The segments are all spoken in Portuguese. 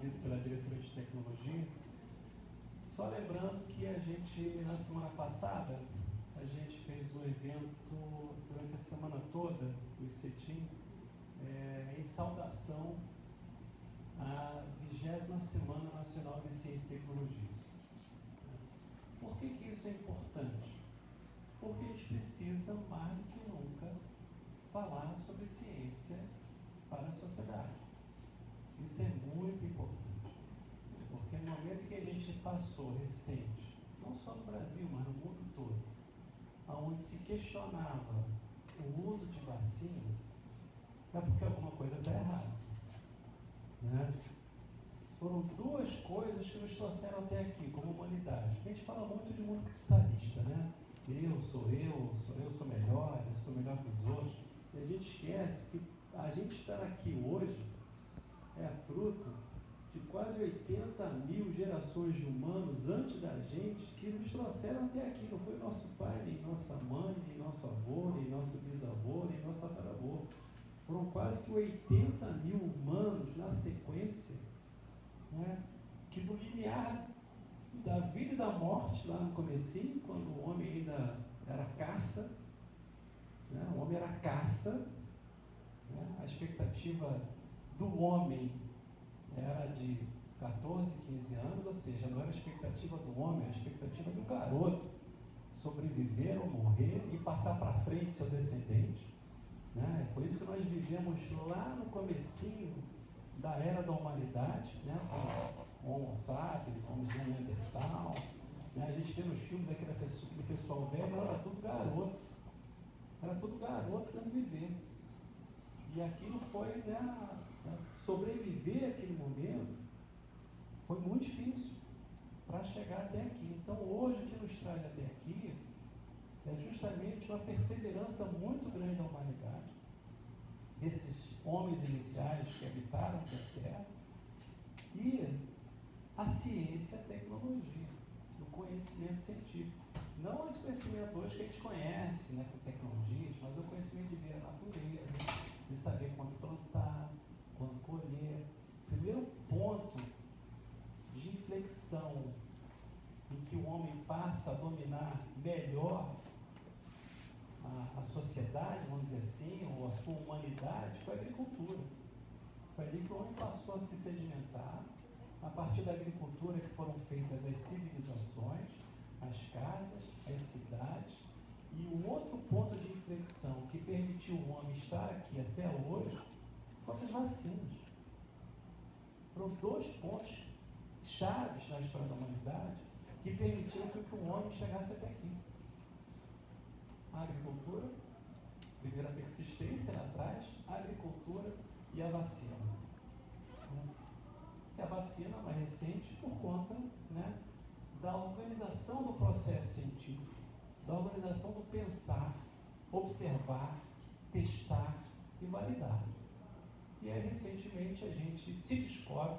promovido pela Diretoria de Tecnologia. Só lembrando que a gente, na semana passada, a gente fez um evento durante a semana toda, o ICETIM, em saudação à 20ª Semana Nacional de Ciência e Tecnologia. Por que isso é importante? Porque a gente precisa, mais do que nunca, falar sobre ciência para a sociedade. Isso é muito importante, porque no momento que a gente passou recente, não só no Brasil, mas no mundo todo, onde se questionava o uso de vacina, é porque alguma coisa está errada, né? Foram duas coisas que nos trouxeram até aqui, como humanidade. A gente fala muito de mundo capitalista, né? Eu sou melhor, eu sou melhor que os outros. E a gente esquece que a gente estar aqui hoje é fruto de quase 80 mil gerações de humanos antes da gente que nos trouxeram até aqui. Não foi nosso pai, nem nossa mãe, nem nosso avô, nem nosso bisavô, nem nosso tataravô. Foram quase que 80 mil humanos na sequência, né, que no limiar da vida e da morte, lá no comecinho, quando o homem ainda era caça, né, o homem era caça, né, a expectativa do homem era de 14, 15 anos, ou seja, não era a expectativa do homem, era a expectativa do garoto sobreviver ou morrer e passar para frente seu descendente, né? Foi isso que nós vivemos lá no comecinho da era da humanidade, né? Com o Homo sapiens, com o Neandertal, né? A gente vê nos filmes aqui do pessoal velho, era tudo garoto querendo viver. E aquilo foi, né, sobreviver àquele momento foi muito difícil para chegar até aqui. Então hoje o que nos traz até aqui é justamente uma perseverança muito grande da humanidade, desses homens iniciais que habitaram a Terra, e a ciência e a tecnologia, o conhecimento científico. Não esse conhecimento hoje que a gente conhece, né, com tecnologias, mas o conhecimento de ver a natureza, de saber quando plantar, quando colher. O primeiro ponto de inflexão em que o homem passa a dominar melhor a sociedade, vamos dizer assim, ou a sua humanidade, foi a agricultura. Foi ali que o homem passou a se sedimentar, a partir da agricultura que foram feitas as civilizações, as casas, as cidades. E um outro ponto de inflexão que permitiu o homem estar aqui até hoje foram as vacinas. Foram dois pontos chaves na história da humanidade que permitiram que o homem chegasse até aqui. A agricultura, primeiro a persistência lá atrás, a agricultura e a vacina. E a vacina mais recente por conta, né, da organização do processo científico, da organização do pensar, observar, testar e validar. E aí, recentemente, a gente se descobre,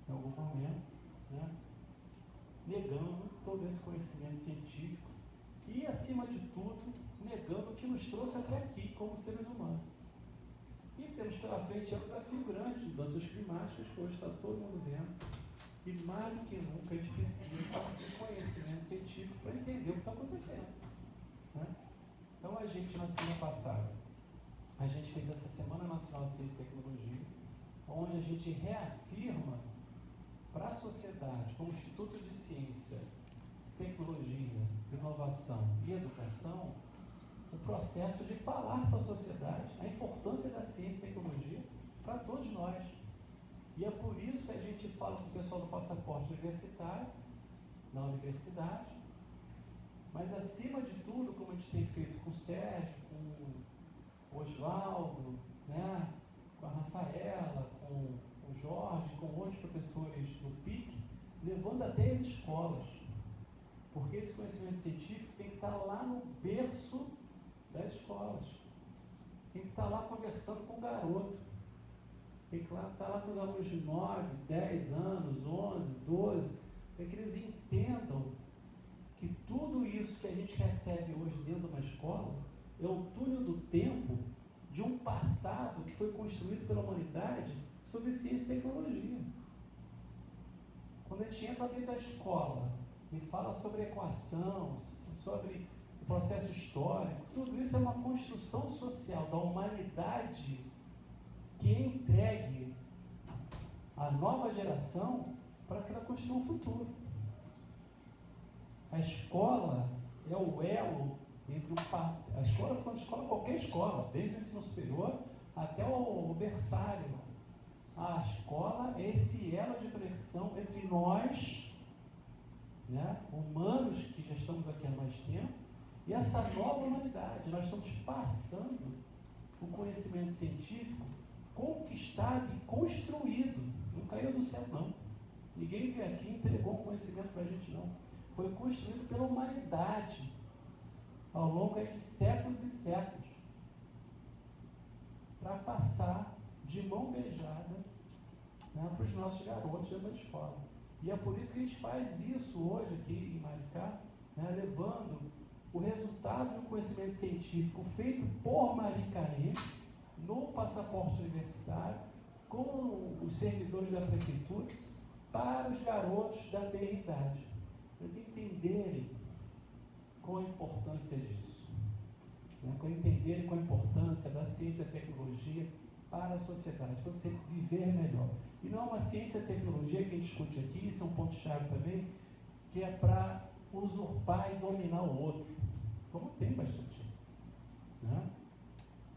em algum momento, né, negando todo esse conhecimento científico e, acima de tudo, negando o que nos trouxe até aqui como seres humanos. E temos pela frente um desafio grande de mudanças climáticas, que hoje está todo mundo vendo. E mais do que nunca a gente precisa de conhecimento científico para entender o que está acontecendo, né? Então a gente, na semana passada, a gente fez essa Semana Nacional de Ciência e Tecnologia, onde a gente reafirma para a sociedade, como Instituto de Ciência, Tecnologia, Inovação e Educação, o processo de falar para a sociedade a importância da ciência e tecnologia para todos nós. E é por isso que a gente fala com o pessoal do passaporte universitário, na universidade, mas acima de tudo, como a gente tem feito com o Sérgio, com o Oswaldo, né, com a Rafaela, com o Jorge, com outros professores do PIC, levando até as escolas. Porque esse conhecimento científico tem que estar lá no berço das escolas. Tem que estar lá conversando com o garoto. Tem que estar lá com os alunos de 9, 10 anos, 11, 12, para que eles entendam que tudo isso que a gente recebe hoje dentro de uma escola é o túnel do tempo de um passado que foi construído pela humanidade sobre ciência e tecnologia. Quando a gente entra dentro da escola e fala sobre equação, sobre o processo histórico, tudo isso é uma construção social da humanidade que é entregue à nova geração para que ela construa um futuro. A escola é o elo entre a escola, falando de escola, qualquer escola, desde o ensino superior até o berçário. A escola é esse elo de conexão entre nós, né, humanos que já estamos aqui há mais tempo, e essa nova humanidade. Nós estamos passando o conhecimento científico conquistado e construído. Não caiu do céu, não. Ninguém veio aqui e entregou um conhecimento para a gente, não. Foi construído pela humanidade ao longo de séculos e séculos para passar de mão beijada, né, para os nossos garotos dentro da escola. E é por isso que a gente faz isso hoje aqui em Maricá, né, levando o resultado do conhecimento científico feito por maricaenses no passaporte universitário, com os servidores da prefeitura, para os garotos da meia-idade, para eles entenderem qual a importância disso, né? Entenderem qual a importância da ciência e tecnologia para a sociedade, para você viver melhor. E não é uma ciência e tecnologia que a gente discute aqui, isso é um ponto-chave também, que é para usurpar e dominar o outro, como tem bastante, né?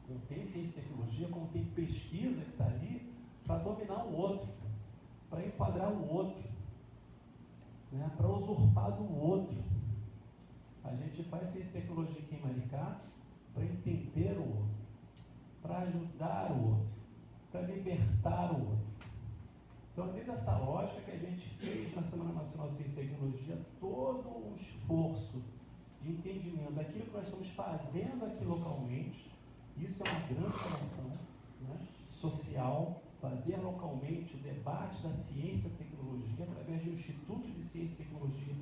Como tem ciência e tecnologia, como tem pesquisa que está ali para dominar o outro, para enquadrar o outro, né? Para usurpar do outro. A gente faz ciência e tecnologia aqui em Maricá para entender o outro, para ajudar o outro, para libertar o outro. Então, dentro dessa lógica que a gente fez na Semana Nacional de Ciência e Tecnologia, todo um esforço de entendimento daquilo que nós estamos fazendo aqui localmente, isso é uma grande relação, né, social, fazer localmente o debate da ciência e tecnologia através do Instituto de Ciência e Tecnologia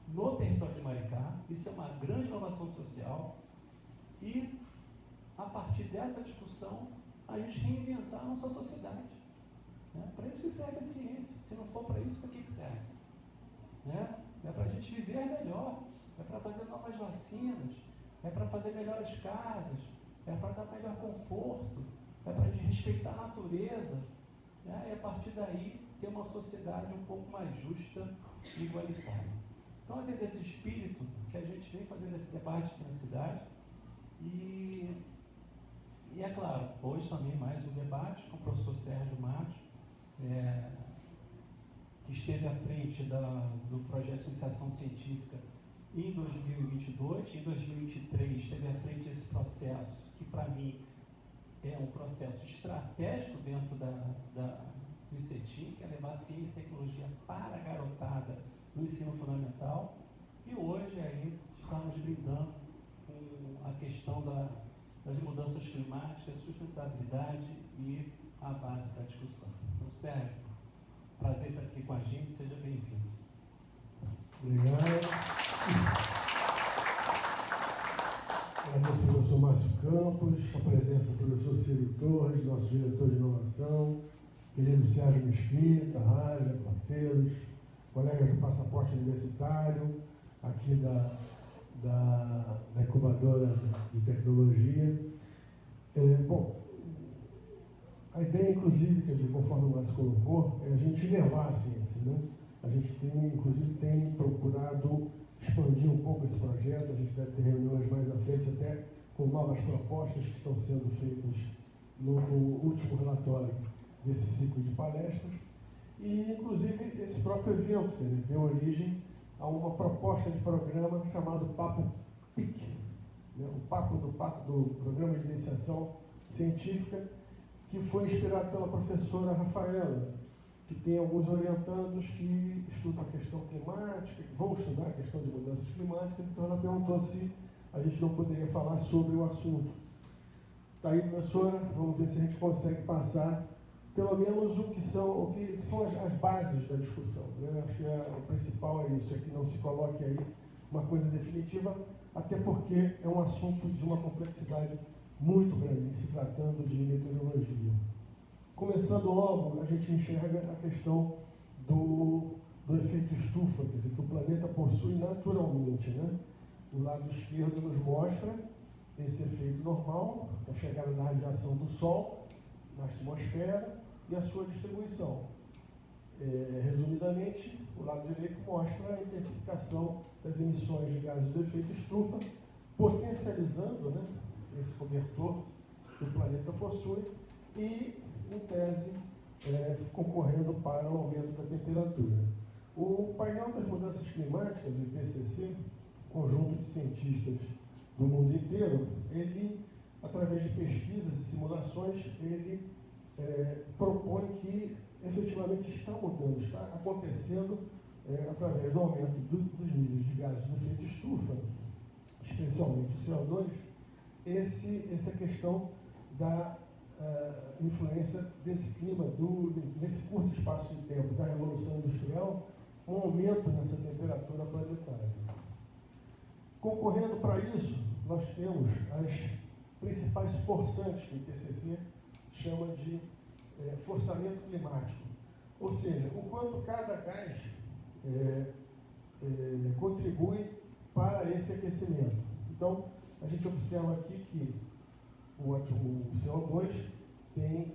no território de Maricá, isso é uma grande inovação social, e a partir dessa discussão, a gente reinventar a nossa sociedade. Né? Para isso que serve a ciência. Se não for para isso, para que serve? Né? É para a gente viver melhor, é para fazer novas vacinas, é para fazer melhores casas, é para dar melhor conforto, é para a gente respeitar a natureza, né? E a partir daí ter uma sociedade um pouco mais justa e igualitária. Então é dentro desse espírito que a gente vem fazendo esse debate aqui na cidade, e é claro, hoje também mais um debate com o professor Sérgio Matos, que esteve à frente do projeto de iniciação científica em 2022, em 2023 esteve à frente desse processo, que para mim é um processo estratégico dentro do ICETIM, que é levar ciência e tecnologia para a garotada no ensino fundamental, e hoje aí estamos lidando com a questão das mudanças climáticas, sustentabilidade e a base da discussão. Então, Sérgio, prazer estar aqui com a gente, seja bem-vindo. Obrigado. Agradeço ao professor Márcio Campos, a presença do professor Ciro Torres, nosso diretor de inovação, querido Sérgio Mesquita, Raja, parceiros, colegas do passaporte universitário, aqui da incubadora de tecnologia. Bom, a ideia, inclusive, quer dizer, conforme o Márcio colocou, é a gente levar a ciência, né? A gente tem procurado expandir um pouco esse projeto, a gente deve ter reuniões mais à frente, até com novas propostas que estão sendo feitas no último relatório desse ciclo de palestras, e, inclusive, esse próprio evento, quer dizer, deu origem a uma proposta de programa chamado Papo PIC, né? O Papo do Programa de Iniciação Científica, que foi inspirado pela professora Rafaela, que tem alguns orientandos que estudam a questão climática, que vão estudar a questão de mudanças climáticas, então ela perguntou se a gente não poderia falar sobre o assunto. Está aí, professora, vamos ver se a gente consegue passar pelo menos o que são as bases da discussão, né? Acho que o principal é isso, é que não se coloque aí uma coisa definitiva, até porque é um assunto de uma complexidade muito grande, se tratando de meteorologia. Começando logo, a gente enxerga a questão do efeito estufa, quer dizer, que o planeta possui naturalmente, né? O lado esquerdo nos mostra esse efeito normal, a chegada da radiação do Sol na atmosfera e a sua distribuição. Resumidamente, o lado direito mostra a intensificação das emissões de gases do efeito estufa, potencializando, né, esse cobertor que o planeta possui e, em tese, concorrendo para o aumento da temperatura. O painel das mudanças climáticas, o IPCC, conjunto de cientistas do mundo inteiro, ele, através de pesquisas e simulações, ele propõe que efetivamente está mudando, está acontecendo através do aumento dos níveis de gases do efeito estufa, especialmente o CO2, essa questão da influência desse clima, nesse curto espaço de tempo da Revolução Industrial, um aumento nessa temperatura planetária. Concorrendo para isso, nós temos as principais forçantes que o IPCC chama de forçamento climático, ou seja, o quanto cada gás contribui para esse aquecimento. Então, a gente observa aqui que o CO2 tem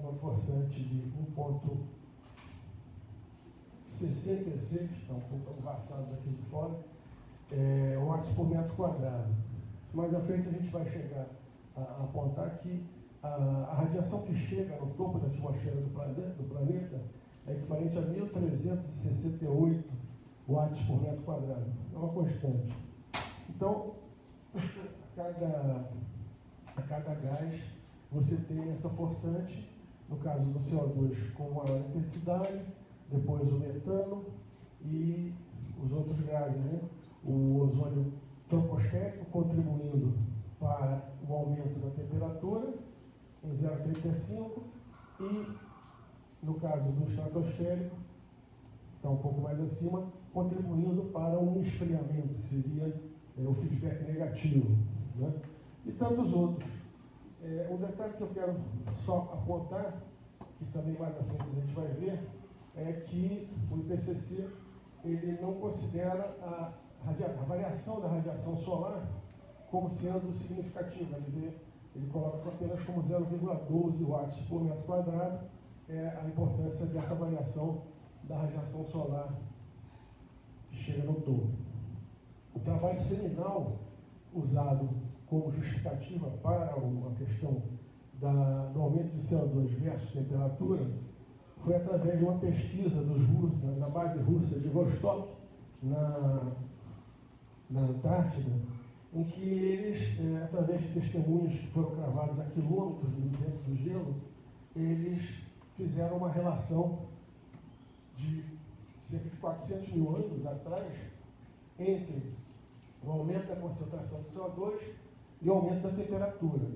uma forçante de 1,66, está um pouco avançado aqui de fora, watts por metro quadrado. Mais à frente a gente vai chegar a apontar que a radiação que chega no topo da atmosfera do planeta é equivalente a 1.368 watts por metro quadrado. É uma constante. Então, a cada gás você tem essa forçante, no caso do CO2 com maior intensidade, depois o metano e os outros gases, né? O ozônio troposférico contribuindo para o aumento da temperatura em 0,35 e, no caso do estratosférico, está um pouco mais acima, contribuindo para um esfriamento, que seria o feedback negativo, né? E tantos outros. Um detalhe que eu quero só apontar, que também mais à frente a gente vai ver, é que o IPCC ele não considera a variação da radiação solar como sendo significativa. Ele coloca apenas como 0,12 watts por metro quadrado a importância dessa variação da radiação solar que chega no topo. O trabalho seminal usado como justificativa para a questão do aumento de CO2 versus temperatura foi através de uma pesquisa dos russos, na base russa de Vostok, na Antártida, em que eles, através de testemunhos que foram cravados a quilômetros dentro do gelo, eles fizeram uma relação de cerca de 400 mil anos atrás entre o aumento da concentração de CO2 e o aumento da temperatura.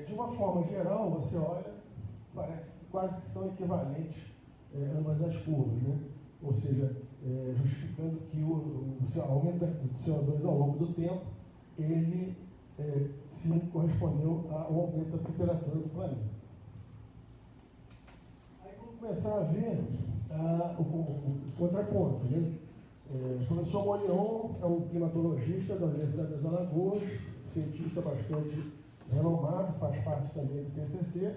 De uma forma geral, você olha, parece que quase que são equivalentes ambas as curvas, né? Ou seja, justificando que o aumento do CO2 ao longo do tempo, ele sim correspondeu ao aumento da temperatura do planeta. Aí vamos começar a ver o contraponto, né? O professor Molion é um climatologista da Universidade das Alagoas, cientista bastante renomado, faz parte também do PCC.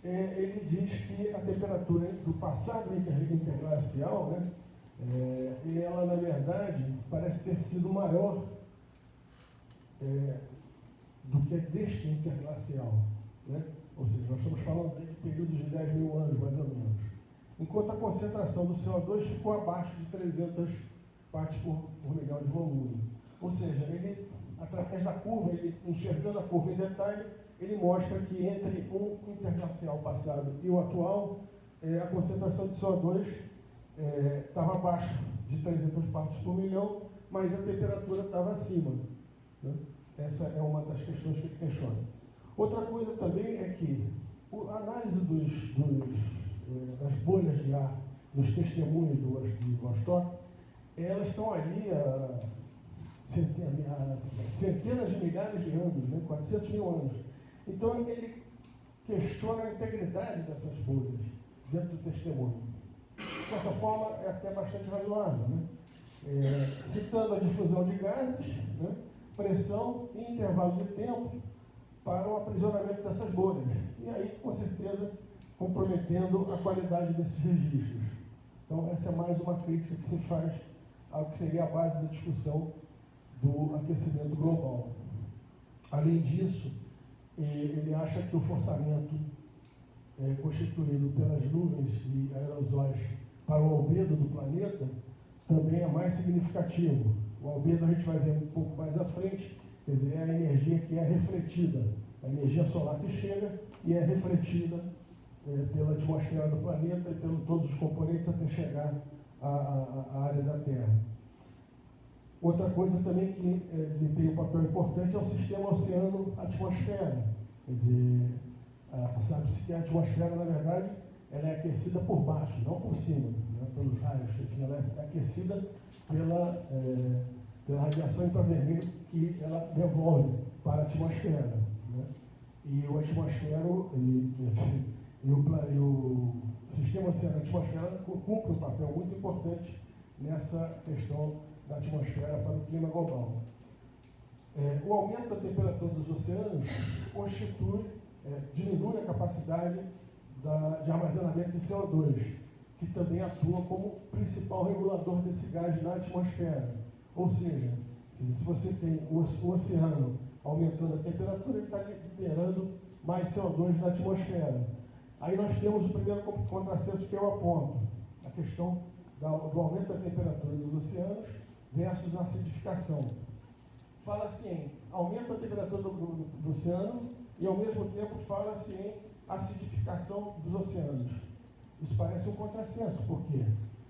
Ele diz que a temperatura do passado interglacial, né, ela, na verdade, parece ter sido maior do que deste interglacial, né? Ou seja, nós estamos falando de períodos de 10 mil anos, mais ou menos. Enquanto a concentração do CO2 ficou abaixo de 300 partes por milhão de volume. Ou seja, ele, através da curva, enxergando a curva em detalhe, ele mostra que entre um interglacial passado e o atual, a concentração de CO2 estava abaixo de 300 partes por milhão, mas a temperatura estava acima, né? Essa é uma das questões que ele questiona. Outra coisa também é que a análise das bolhas de ar nos testemunhos de Vostok, elas estão ali há centenas de milhares de anos, né? 400 mil anos. Então ele questiona a integridade dessas bolhas dentro do testemunho. de certa forma, é até bastante razoável, né? Citando a difusão de gases, né? Pressão e intervalo de tempo para o aprisionamento dessas bolhas. E aí, com certeza, comprometendo a qualidade desses registros. Então, essa é mais uma crítica que se faz ao que seria a base da discussão do aquecimento global. Além disso, ele acha que o forçamento constituído pelas nuvens e aerosóis para o albedo do planeta também é mais significativo. O albedo a gente vai ver um pouco mais à frente, quer dizer, é a energia que é refletida, a energia solar que chega e é refletida pela atmosfera do planeta e por todos os componentes até chegar à área da Terra. Outra coisa também que desempenha um papel importante é o sistema oceano-atmosfera. Quer dizer, sabe-se que a atmosfera, na verdade, ela é aquecida por baixo, não por cima, né, pelos raios. Enfim, ela é aquecida pela radiação infravermelha que ela devolve para a atmosfera. Né? E o atmosfero e o sistema oceano-atmosfera cumpre um papel muito importante nessa questão da atmosfera para o clima global. O aumento da temperatura dos oceanos diminui a capacidade de armazenamento de CO2, que também atua como principal regulador desse gás na atmosfera. Ou seja, se você tem o oceano aumentando a temperatura, ele está liberando mais CO2 na atmosfera. Aí nós temos o primeiro contrassenso que eu aponto, a questão do aumento da temperatura dos oceanos versus a acidificação. Fala-se em aumento da temperatura do oceano e, ao mesmo tempo, fala-se em acidificação dos oceanos. Isso parece um contrassenso, porque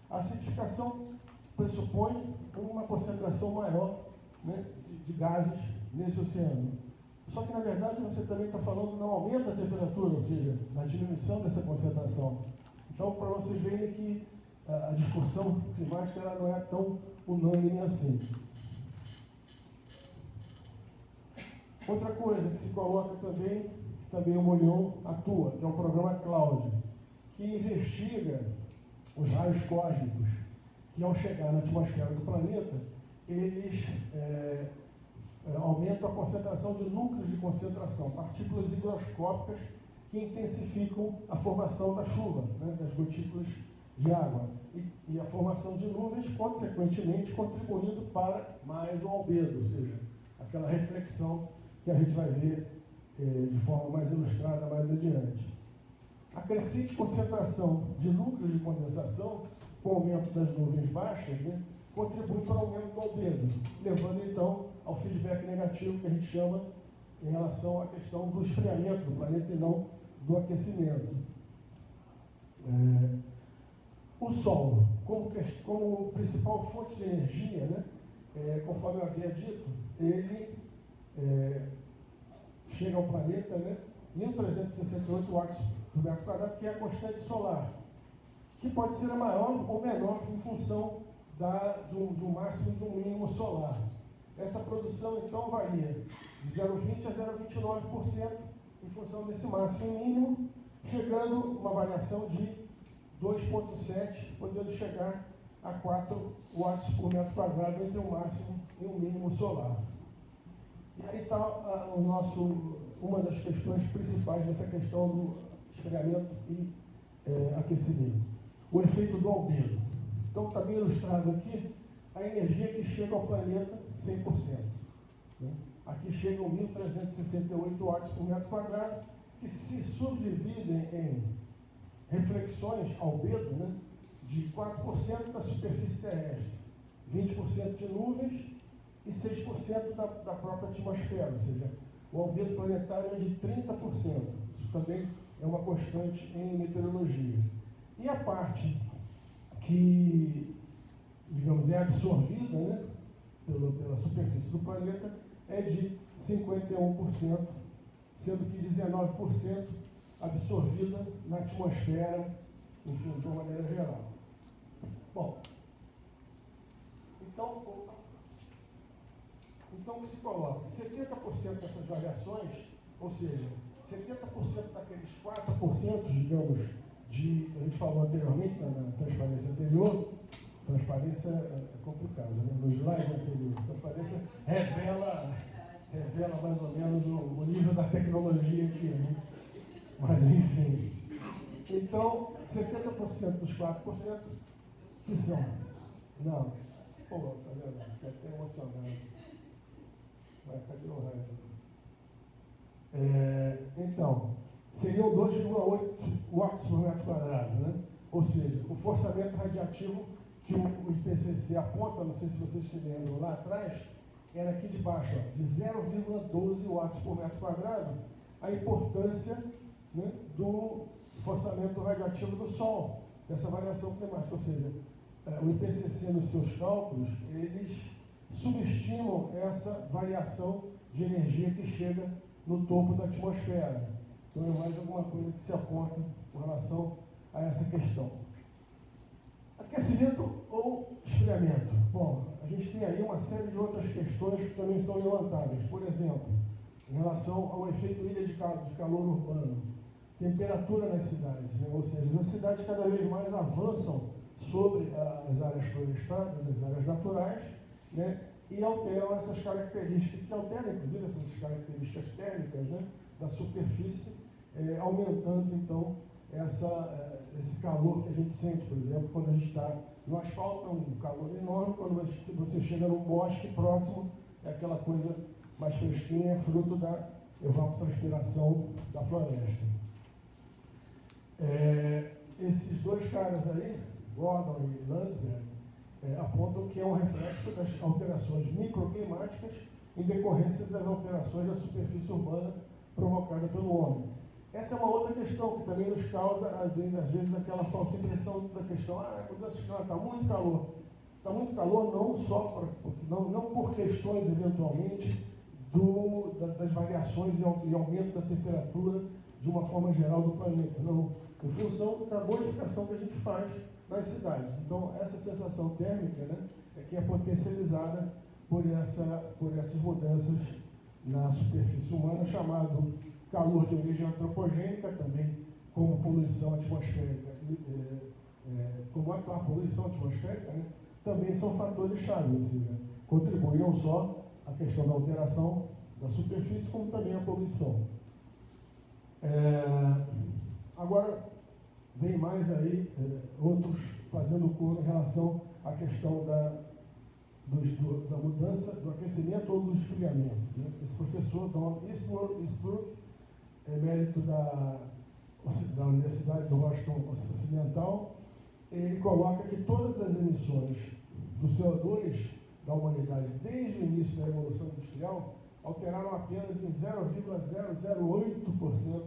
a acidificação pressupõe uma concentração maior, né, de gases nesse oceano. Só que, na verdade, você também está falando no aumento da temperatura, ou seja, na diminuição dessa concentração. Então, para vocês verem que a discussão climática ela não é tão unânime assim. Outra coisa que se coloca também o Molion atua, que é o programa Cloud, que investiga os raios cósmicos, que ao chegar na atmosfera do planeta, eles aumentam a concentração de núcleos de concentração, partículas higroscópicas que intensificam a formação da chuva, né, das gotículas de água, e a formação de nuvens, consequentemente, contribuindo para mais o albedo, ou seja, aquela reflexão que a gente vai ver de forma mais ilustrada mais adiante. A crescente concentração de núcleos de condensação, com o aumento das nuvens baixas, né, contribui para o aumento do albedo, levando então ao feedback negativo que a gente chama em relação à questão do esfriamento do planeta e não do aquecimento. O Sol, como principal fonte de energia, né, conforme eu havia dito, ele chega ao planeta, né, 1.368 watts por metro quadrado, que é a constante solar, que pode ser a maior ou menor em função de um máximo e de um mínimo solar. Essa produção, então, varia de 0,20% a 0,29% em função desse máximo e mínimo, chegando uma variação de 2,7, podendo chegar a 4 watts por metro quadrado entre um máximo e um mínimo solar. E aí está uma das questões principais dessa questão do esfriamento e aquecimento. O efeito do albedo. Então está bem ilustrado aqui a energia que chega ao planeta 100%. Né? Aqui chegam 1.368 watts por metro quadrado, que se subdividem em reflexões albedo, né, de 4% da superfície terrestre, 20% de nuvens e 6% da própria atmosfera, ou seja, o albedo planetário é de 30%. Isso também é uma constante em meteorologia. E a parte que, digamos, é absorvida, né, pela superfície do planeta é de 51%, sendo que 19% absorvida na atmosfera, enfim, de uma maneira geral. Bom, então o que se coloca? 70% dessas variações, ou seja, 70% daqueles 4%, digamos, que a gente falou anteriormente na transparência anterior, transparência é complicada, né? No slide anterior, transparência revela mais ou menos o nível da tecnologia aqui, né? Mas enfim. Então, 70% dos 4% que são. Não. Pô, tá vendo? Fiquei até emocionado. Mas cadê o resto? Então, seriam 2,8 watts por metro quadrado, né? Ou seja, o forçamento radiativo que o IPCC aponta, não sei se vocês se lembram lá atrás, era aqui de baixo, ó, de 0,12 watts por metro quadrado, a importância, né, do forçamento radioativo do Sol, dessa variação climática. Ou seja, o IPCC, nos seus cálculos, eles subestimam essa variação de energia que chega no topo da atmosfera. Então é mais alguma coisa que se aponta com relação a essa questão. Aquecimento ou esfriamento? Bom, a gente tem aí uma série de outras questões que também são levantadas. Por exemplo, em relação ao efeito ilha de calor urbano, temperatura nas cidades, né? Ou seja, as cidades cada vez mais avançam sobre as áreas florestadas, as áreas naturais, né? E alteram essas características, que alteram inclusive essas características térmicas, né, da superfície, aumentando então esse calor que a gente sente, por exemplo, quando a gente está no asfalto, é um calor enorme, quando você chega num bosque próximo, é aquela coisa mais fresquinha, é fruto da evapotranspiração da floresta. Esses dois caras aí, Gordon e Landsberg, apontam que é um reflexo das alterações microclimáticas em decorrência das alterações da superfície urbana provocada pelo homem. Essa é uma outra questão que também nos causa, às vezes aquela falsa impressão da questão, mudança climática, está muito calor. Está muito calor não por questões, eventualmente, das variações e aumento da temperatura de uma forma geral do planeta, não. Em função da modificação que a gente faz nas cidades. Então, essa sensação térmica, né, é que é potencializada por essas mudanças na superfície humana, chamado calor de origem antropogênica, também como poluição atmosférica, como a poluição atmosférica, né, também são fatores-chave, ou seja, contribuem não só à questão da alteração da superfície, como também à poluição. Agora, vem mais aí outros fazendo coro em relação à questão da mudança, do aquecimento ou do esfriamento, né? Esse professor, Don Eastbrook, emérito da Universidade do Washington Ocidental, ele coloca que todas as emissões do CO2 da humanidade, desde o início da Revolução Industrial, alteraram apenas em 0,008%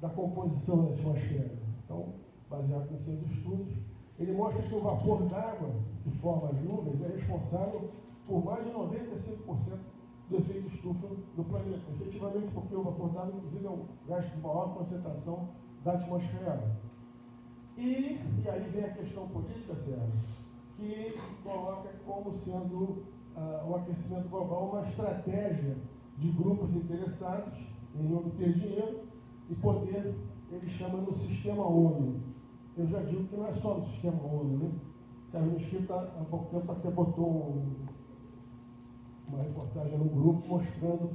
da composição da atmosfera. Então, baseado nos seus estudos, ele mostra que o vapor d'água que forma as nuvens é responsável por mais de 95% do efeito estufa do planeta. Efetivamente, porque o vapor d'água, inclusive, é o gás de maior concentração da atmosfera. E aí vem a questão política, Sérgio, que coloca como sendo o aquecimento global uma estratégia de grupos interessados em obter dinheiro e poder, ele chama no sistema ONU. Eu já digo que não é só no sistema ONU, né? Sérgio Mesquita, há pouco tempo, até botou uma reportagem no grupo mostrando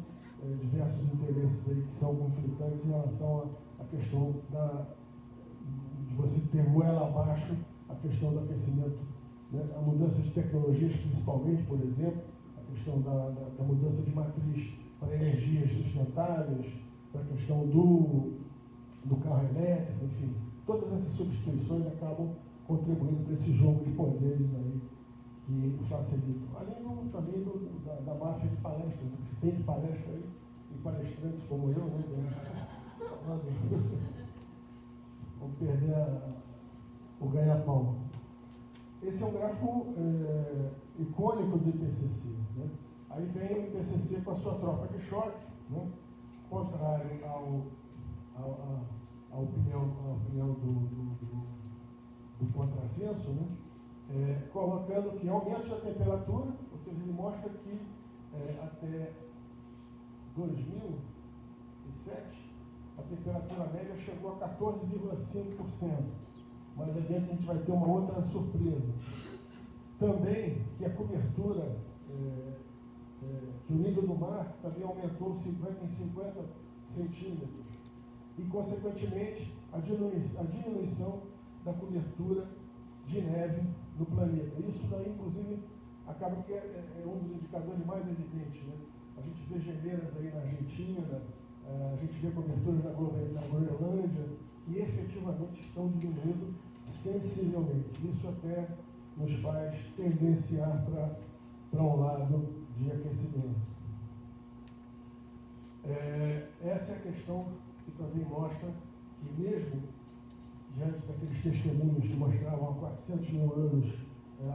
diversos interesses aí que são conflitantes em relação à questão de você ter goela abaixo a questão do aquecimento, né? A mudança de tecnologias, principalmente, por exemplo, a questão da mudança de matriz para energias sustentáveis, para a questão do carro elétrico, enfim. Todas essas substituições acabam contribuindo para esse jogo de poderes aí que facilitam. Além também da máfia de palestras, o que se tem de palestra aí, e palestrantes como eu, né? Vamos perder o ganha-pão. Esse é um gráfico icônico do IPCC, né? Aí vem o IPCC com a sua tropa de choque, né? Contrário à opinião do contrassenso, né? Colocando que aumento da temperatura, ou seja, ele mostra que até 2007 a temperatura média chegou a 14,5%. mais adiante a gente vai ter uma outra surpresa. Também que a cobertura, que o nível do mar também aumentou em 50 centímetros. E, consequentemente, a diminuição da cobertura de neve no planeta. Isso daí, inclusive, acaba que é um dos indicadores mais evidentes, né? A gente vê geleiras aí na Argentina, a gente vê coberturas na Groenlândia, que efetivamente estão diminuindo sensivelmente. Isso até nos faz tendenciar para um lado de aquecimento. Essa é a questão que também mostra que, mesmo diante daqueles testemunhos que mostravam há 400 mil anos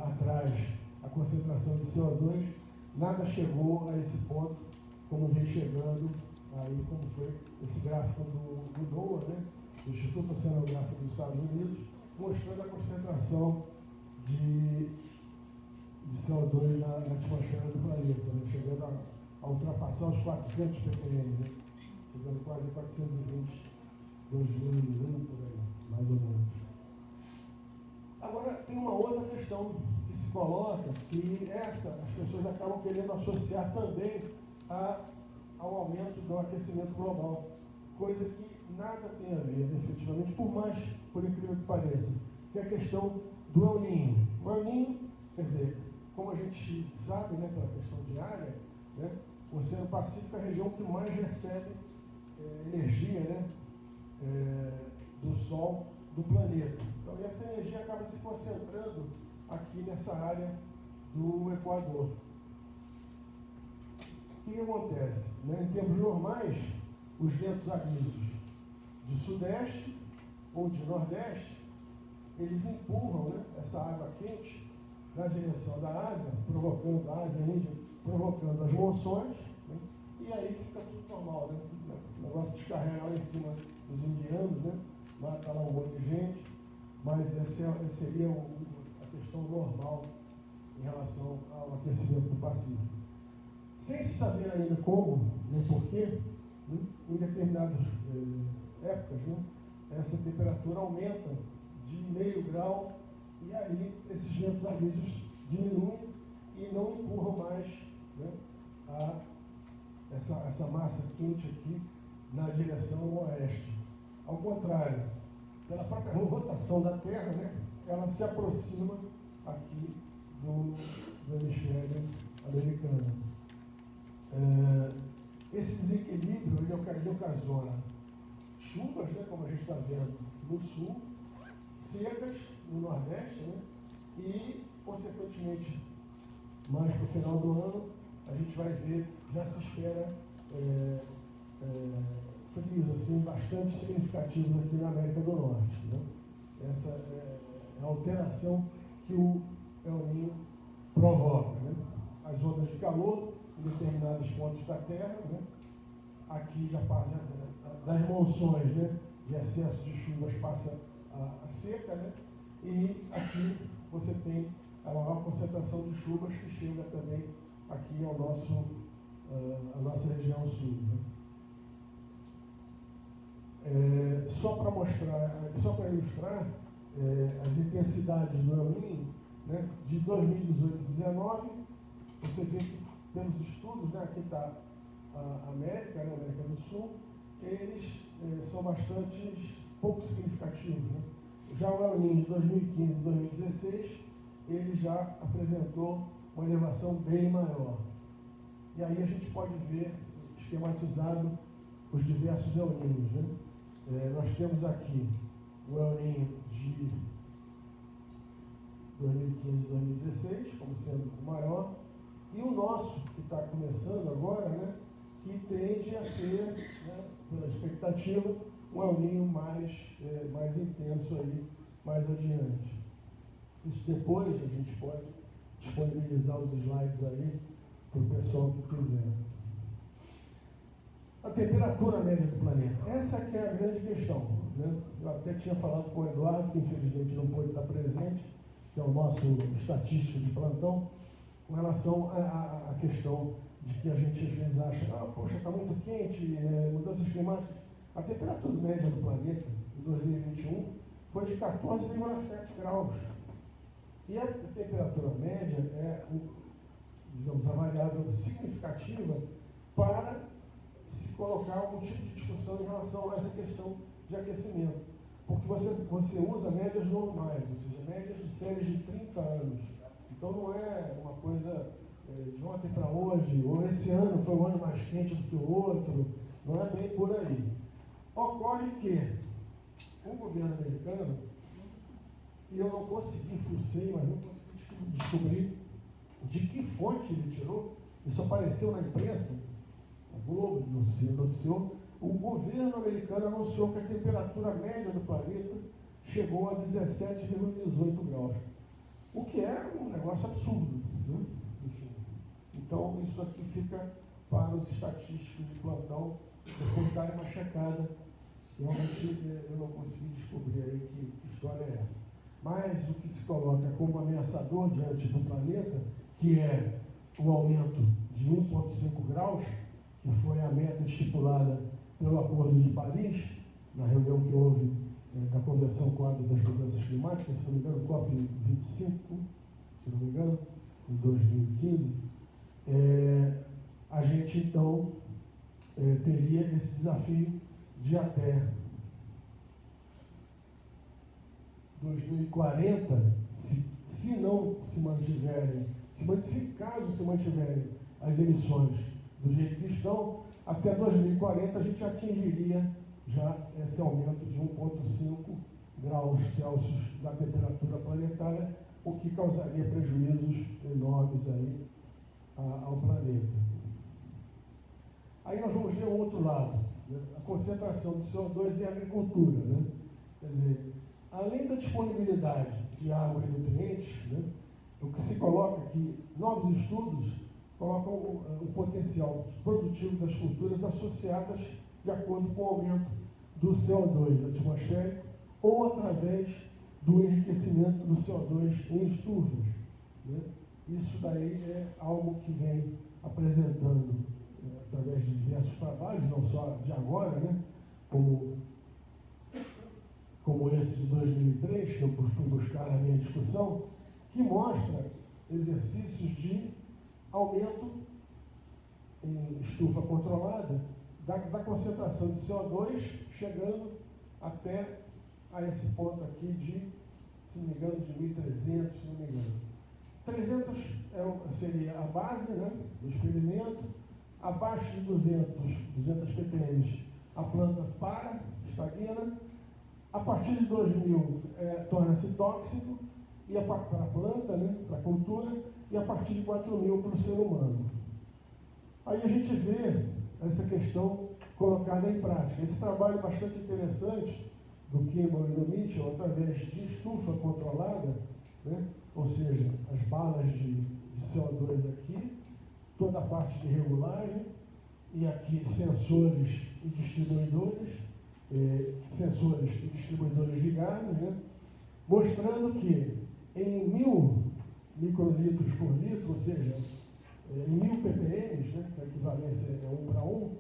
atrás a concentração de CO2, nada chegou a esse ponto, como vem chegando, aí como foi esse gráfico do NOAA, né, do Instituto Oceanográfico dos Estados Unidos, mostrando a concentração de CO2 na atmosfera do planeta, né, chegando a ultrapassar os 400 ppm, né, chegando quase a 420, 2001, por aí, mais ou menos. Agora, tem uma outra questão que se coloca, que as pessoas acabam querendo associar também ao aumento do aquecimento global, coisa que nada tem a ver, efetivamente, por incrível que pareça, que é a questão do El Niño. O El Niño, quer dizer, como a gente sabe, né, pela questão de área, né, o Oceano Pacífico é a região que mais recebe energia, né, do Sol do planeta. Então, essa energia acaba se concentrando aqui nessa área do Equador. O que acontece? Né? Em tempos normais, os ventos amisos de sudeste ou de nordeste, eles empurram, né, essa água quente na direção da Ásia, provocando a Ásia Índia, provocando as monções, né? E aí fica tudo normal, né? O negócio descarrega lá em cima dos indianos, né? Mata lá um monte de gente, mas essa seria a questão normal em relação ao aquecimento do Pacífico. Sem se saber ainda como, nem porquê, né, em determinadas épocas, né, essa temperatura aumenta de meio grau e aí esses ventos amisos diminuem e não empurram mais, né, essa massa quente aqui na direção oeste. Ao contrário, pela própria rotação da Terra, né, ela se aproxima aqui do hemisfério americano. Esse desequilíbrio ele ocasiona chuvas, né, como a gente está vendo no sul, secas no nordeste, né, e, consequentemente, mais para o final do ano, a gente vai ver, já se espera frios assim, bastante significativos aqui na América do Norte. Né? Essa é a alteração que o El Niño provoca. Né? As ondas de calor em determinados pontos da Terra, né? Aqui já passa das monções, né? De excesso de chuvas passa a seca, né? E aqui você tem a maior concentração de chuvas que chega também aqui ao a nossa região sul. Né? Só para mostrar, só para ilustrar as intensidades do El Niño, né? De 2018 e 2019, você vê que pelos estudos, né? Aqui está a América, né? A América do Sul, eles são bastante pouco significativos. Né? Já o El Niño de 2015 e 2016, ele já apresentou uma elevação bem maior. E aí a gente pode ver esquematizado os diversos El Niños. Né? Nós temos aqui o El Niño de 2015 e 2016, como sendo o maior, e o nosso, que está começando agora, né, que tende a ser, né, pela expectativa, um El Niño mais intenso aí, mais adiante. Isso depois a gente pode disponibilizar os slides aí para o pessoal que quiser. A temperatura média do planeta. Essa que é a grande questão. Né? Eu até tinha falado com o Eduardo, que infelizmente não pôde estar presente, que é o nosso estatístico de plantão, com relação à questão de que a gente às vezes acha, poxa, está muito quente, mudanças climáticas. A temperatura média do planeta, em 2021, foi de 14,7 graus. E a temperatura média é, digamos, a variável significativa para se colocar algum tipo de discussão em relação a essa questão de aquecimento. Porque você usa médias normais, ou seja, médias de séries de 30 anos. Então não é uma coisa de ontem para hoje, ou esse ano foi um ano mais quente do que o outro, não é bem por aí. Ocorre que o governo americano, e eu não consegui, fucei, mas não consegui descobrir de que fonte ele tirou, isso apareceu na imprensa, a Globo noticiou, o governo americano anunciou que a temperatura média do planeta chegou a 17,18 graus. O que é um negócio absurdo, né? Enfim. Então, isso aqui fica para os estatísticos de plantão depois darem uma checada. Realmente, eu não consegui descobrir aí que história é essa. Mas o que se coloca como ameaçador diante do planeta, que é o aumento de 1,5 graus, que foi a meta estipulada pelo Acordo de Paris, na reunião que houve da Convenção Quadro das Mudanças Climáticas, se não me engano, COP25, se não me engano, em 2015, a gente então teria esse desafio de até 2040, se não se mantiverem, caso se mantiverem as emissões do jeito que estão, até 2040 a gente atingiria já esse aumento de 1,5 graus Celsius da temperatura planetária, o que causaria prejuízos enormes aí ao planeta. Aí nós vamos ver o outro lado, né? A concentração de CO2 em agricultura, né? Quer dizer, além da disponibilidade de água e nutrientes, né, o que se coloca aqui, novos estudos colocam o potencial produtivo das culturas associadas de acordo com o aumento do CO2 atmosférico ou através do enriquecimento do CO2 em estufas, né? Isso daí é algo que vem apresentando através de diversos trabalhos, não só de agora, né, como esse de 2003, que eu fui buscar na minha discussão, que mostra exercícios de aumento em estufa controlada da concentração de CO2, chegando até a esse ponto aqui de, se não me engano, de 1.300, se não me engano. 300 seria a base, né, do experimento. Abaixo de 200 ppm a planta para, estagna. A partir de 2000 torna-se tóxico e para a planta, né, para a cultura, e a partir de 4.000 para o ser humano. Aí a gente vê essa questão colocada em prática. Esse trabalho bastante interessante do Kimball e do Mitchell, através de estufa controlada, né, ou seja, as balas de CO2 aqui, toda a parte de regulagem, e aqui sensores e distribuidores, de gases, né, mostrando que em 1.000 microlitros por litro, ou seja, em 1.000 ppm, né, que a equivalência é 1 para 1,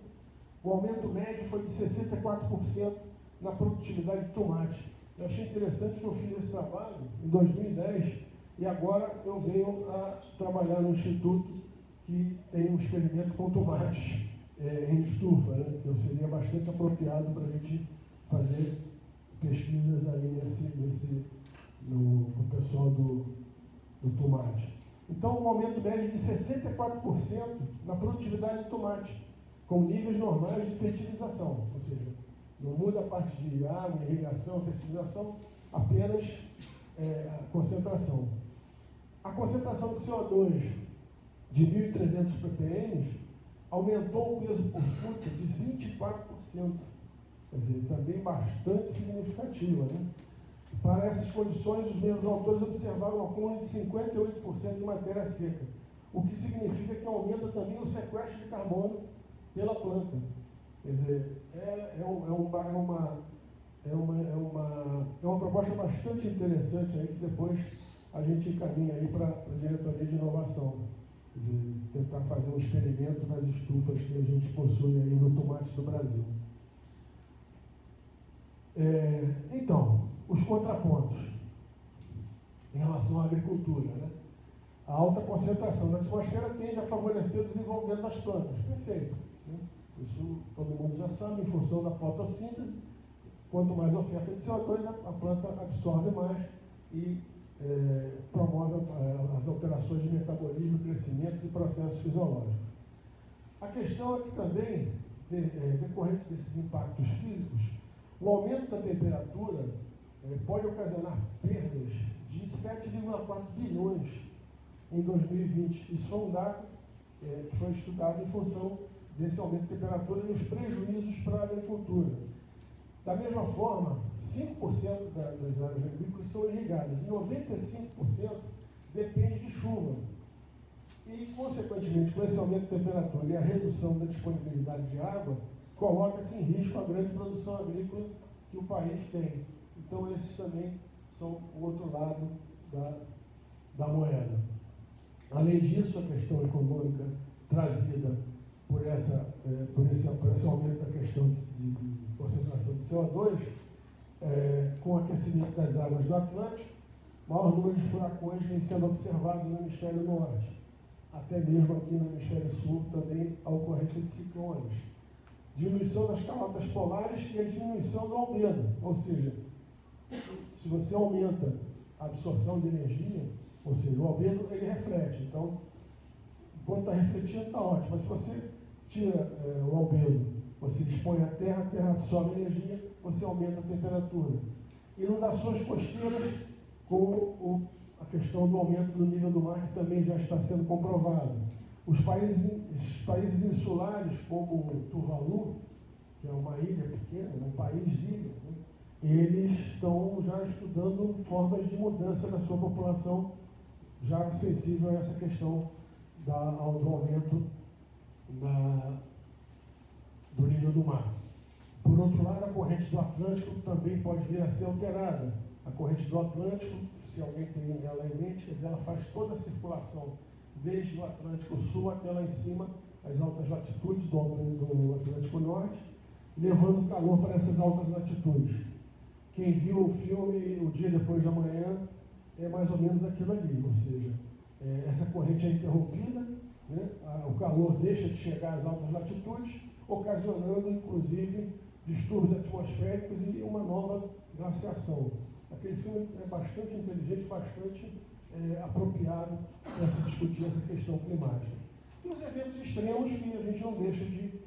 o aumento médio foi de 64% na produtividade de tomate. Eu achei interessante que eu fiz esse trabalho em 2010 e agora eu venho a trabalhar no Instituto que tem um experimento com tomates em estufa, né, que seria bastante apropriado para a gente fazer pesquisas aí no pessoal do tomate. Então, um aumento médio de 64% na produtividade de tomate, com níveis normais de fertilização, ou seja, não muda a parte de água, irrigação, fertilização, apenas a concentração. A concentração de CO2 de 1.300 ppm aumentou o peso por fruta de 24%, quer dizer, também bastante significativa, né? Para essas condições, os mesmos autores observaram um acúmulo de 58% de matéria seca, o que significa que aumenta também o sequestro de carbono pela planta. Quer dizer, é uma proposta bastante interessante aí, que depois a gente encaminha aí para a diretoria de inovação. Quer dizer, tentar fazer um experimento nas estufas que a gente possui aí no tomate do Brasil. Então, os contrapontos em relação à agricultura, né? A alta concentração na atmosfera tende a favorecer o desenvolvimento das plantas. Perfeito, né? Isso todo mundo já sabe, em função da fotossíntese, quanto mais oferta de CO2, a planta absorve mais e promove as alterações de metabolismo, crescimento e processos fisiológicos. A questão é que também, decorrente desses impactos físicos, o aumento da temperatura pode ocasionar perdas de 7,4 bilhões em 2020. Isso foi um dado que foi estudado em função desse aumento de temperatura e os prejuízos para a agricultura. Da mesma forma, 5% das áreas agrícolas são irrigadas, 95% depende de chuva. E, consequentemente, com esse aumento de temperatura e a redução da disponibilidade de água, coloca-se em risco a grande produção agrícola que o país tem. Então, esses também são o outro lado da moeda. Além disso, a questão econômica trazida por esse aumento da questão de concentração de CO2, com o aquecimento das águas do Atlântico, maior número de furacões vem sendo observado no hemisfério norte. Até mesmo aqui no hemisfério sul também a ocorrência de ciclones. Diminuição das calotas polares e a diminuição do albedo, ou seja, se você aumenta a absorção de energia, ou seja, o albedo ele reflete, então, enquanto está refletindo está ótimo, mas se você tira o albedo, você expõe a terra absorve energia, você aumenta a temperatura. Inundações costeiras com a questão do aumento do nível do mar, que também já está sendo comprovado. Os países insulares, como Tuvalu, que é uma ilha pequena, um país-ilha, né, eles estão já estudando formas de mudança da sua população, já sensível a essa questão do aumento do nível do mar. Por outro lado, a corrente do Atlântico também pode vir a ser alterada. A corrente do Atlântico, se alguém tem ela em mente, quer dizer, ela faz toda a circulação desde o Atlântico Sul até lá em cima, as altas latitudes do Atlântico Norte, levando calor para essas altas latitudes. Quem viu o filme O Dia Depois de Amanhã é mais ou menos aquilo ali, ou seja, essa corrente é interrompida, né? O calor deixa de chegar às altas latitudes, ocasionando, inclusive, distúrbios atmosféricos e uma nova glaciação. Aquele filme é bastante inteligente, bastante apropriado para se discutir essa questão climática. E os eventos extremos que a gente não deixa de,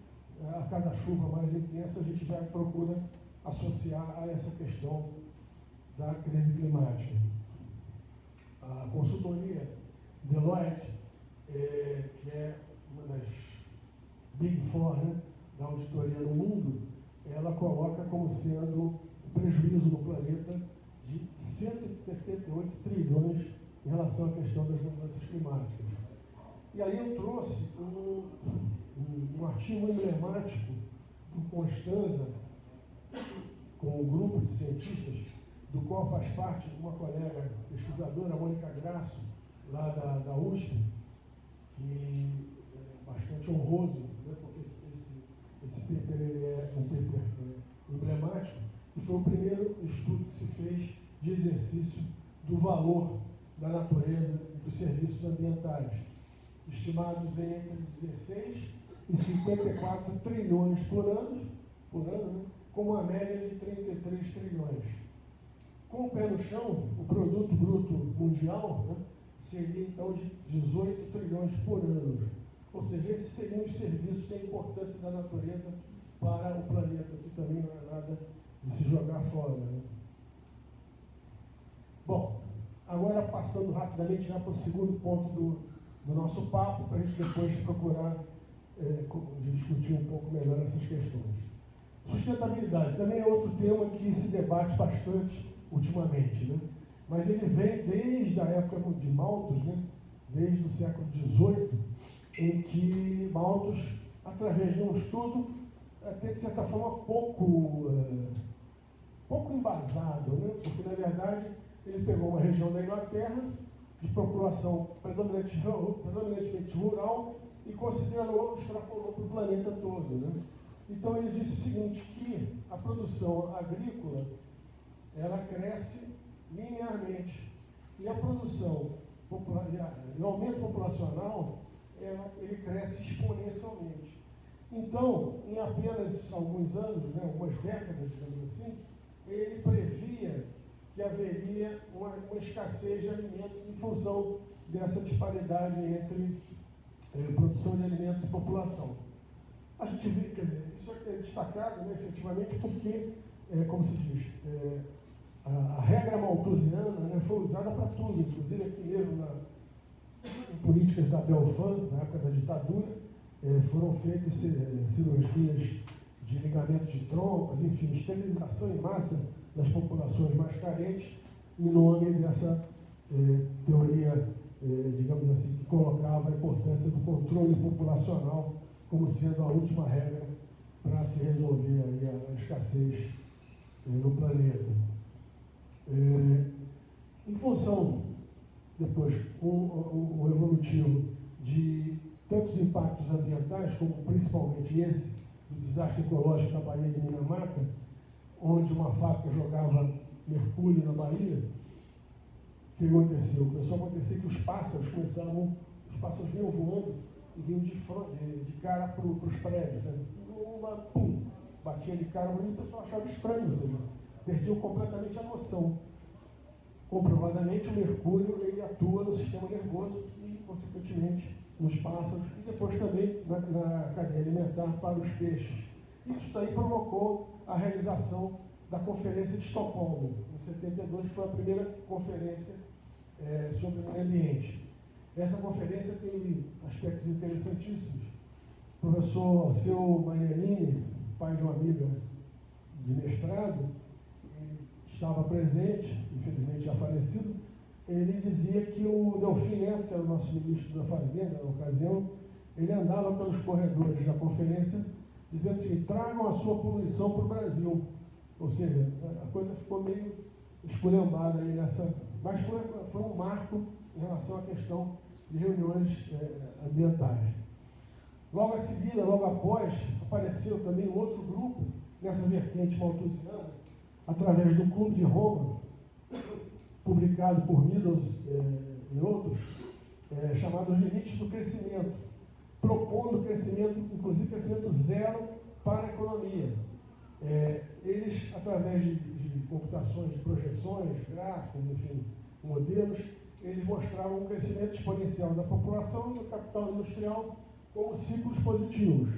a cada chuva mais intensa, a gente já procura associar a essa questão da crise climática. A consultoria Deloitte, que é uma das Big Four, né, da auditoria no mundo, ela coloca como sendo o prejuízo no planeta de 178 trilhões em relação à questão das mudanças climáticas. E aí eu trouxe um artigo emblemático do Constanza, com um grupo de cientistas, do qual faz parte uma colega pesquisadora, Mônica Grasso, lá da USP, que é bastante honroso, né, porque esse paper ele é um paper emblemático, e foi o primeiro estudo que se fez de exercício do valor da natureza e dos serviços ambientais, estimados em entre 16 e 54 trilhões por ano, né, com uma média de 33 trilhões. Com o pé no chão, o produto bruto mundial, né, seria então de 18 trilhões por ano. Ou seja, esses seriam os serviços e a importância da natureza para o planeta, que também não é nada de se jogar fora, né? Bom, agora passando rapidamente já para o segundo ponto do nosso papo, para a gente depois procurar discutir um pouco melhor essas questões. Sustentabilidade também é outro tema que se debate bastante ultimamente, né? Mas ele vem desde a época de Malthus, né? Desde o século XVIII, em que Malthus, através de um estudo, até de certa forma pouco embasado, né? Porque na verdade ele pegou uma região da Inglaterra de população predominantemente rural e considerou, extrapolou para o planeta todo, né? Então ele disse o seguinte, que a produção agrícola ela cresce linearmente. E a produção, o aumento populacional, ele cresce exponencialmente. Então, em apenas alguns anos, né, algumas décadas, digamos assim, ele previa que haveria uma escassez de alimentos em função dessa disparidade entre produção de alimentos e população. A gente vê, quer dizer, isso é destacado, né, efetivamente, porque, como se diz, a regra malthusiana, né, foi usada para tudo, inclusive aqui mesmo em políticas da Belfan, na época da ditadura, foram feitas cirurgias de ligamento de trompas, enfim, esterilização em massa das populações mais carentes, em nome dessa teoria, digamos assim, que colocava a importância do controle populacional como sendo a última regra para se resolver aí a escassez no planeta. Em função, depois, o evolutivo de tantos impactos ambientais, como principalmente esse, do desastre ecológico da Baía de Minamata, onde uma fábrica jogava mercúrio na Baía, o que aconteceu? Começou a acontecer que os pássaros vinham voando e vinham de cara para os prédios, né? Pum, batia de cara, e o pessoal achava estranho, ou seja, perdiam completamente a noção. Comprovadamente, o mercúrio ele atua no sistema nervoso e, consequentemente, nos pássaros e depois também na cadeia alimentar para os peixes. Isso daí provocou a realização da Conferência de Estocolmo, em 72, que foi a primeira conferência sobre o meio ambiente. Essa conferência tem aspectos interessantíssimos. O professor Alceu Magnanini, pai de uma amiga de mestrado, estava presente, infelizmente já falecido. Ele dizia que o Delfim Neto, que era o nosso ministro da Fazenda na ocasião, ele andava pelos corredores da conferência dizendo assim: tragam a sua poluição para o Brasil. Ou seja, a coisa ficou meio esculhambada aí nessa. Mas foi um marco em relação à questão de reuniões ambientais. Logo a seguir, logo após, apareceu também um outro grupo nessa vertente malthusiana, através do Clube de Roma, publicado por Meadows e outros, chamado Os Limites do Crescimento, propondo crescimento, inclusive crescimento zero para a economia. Eles, através de computações, de projeções, gráficos, enfim, modelos, eles mostravam um crescimento exponencial da população e do capital industrial como ciclos positivos,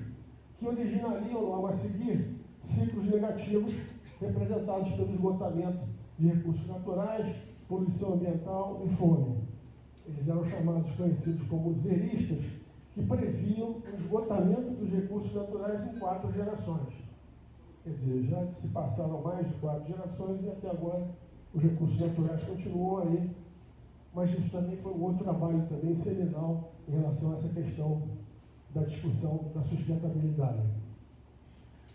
que originariam logo a seguir ciclos negativos representados pelo esgotamento de recursos naturais, poluição ambiental e fome. Eles eram conhecidos como zeristas, que previam o esgotamento dos recursos naturais em 4 gerações. Quer dizer, já se passaram mais de 4 gerações e até agora os recursos naturais continuam aí, mas isso também foi um outro trabalho também seminal em relação a essa questão da discussão da sustentabilidade.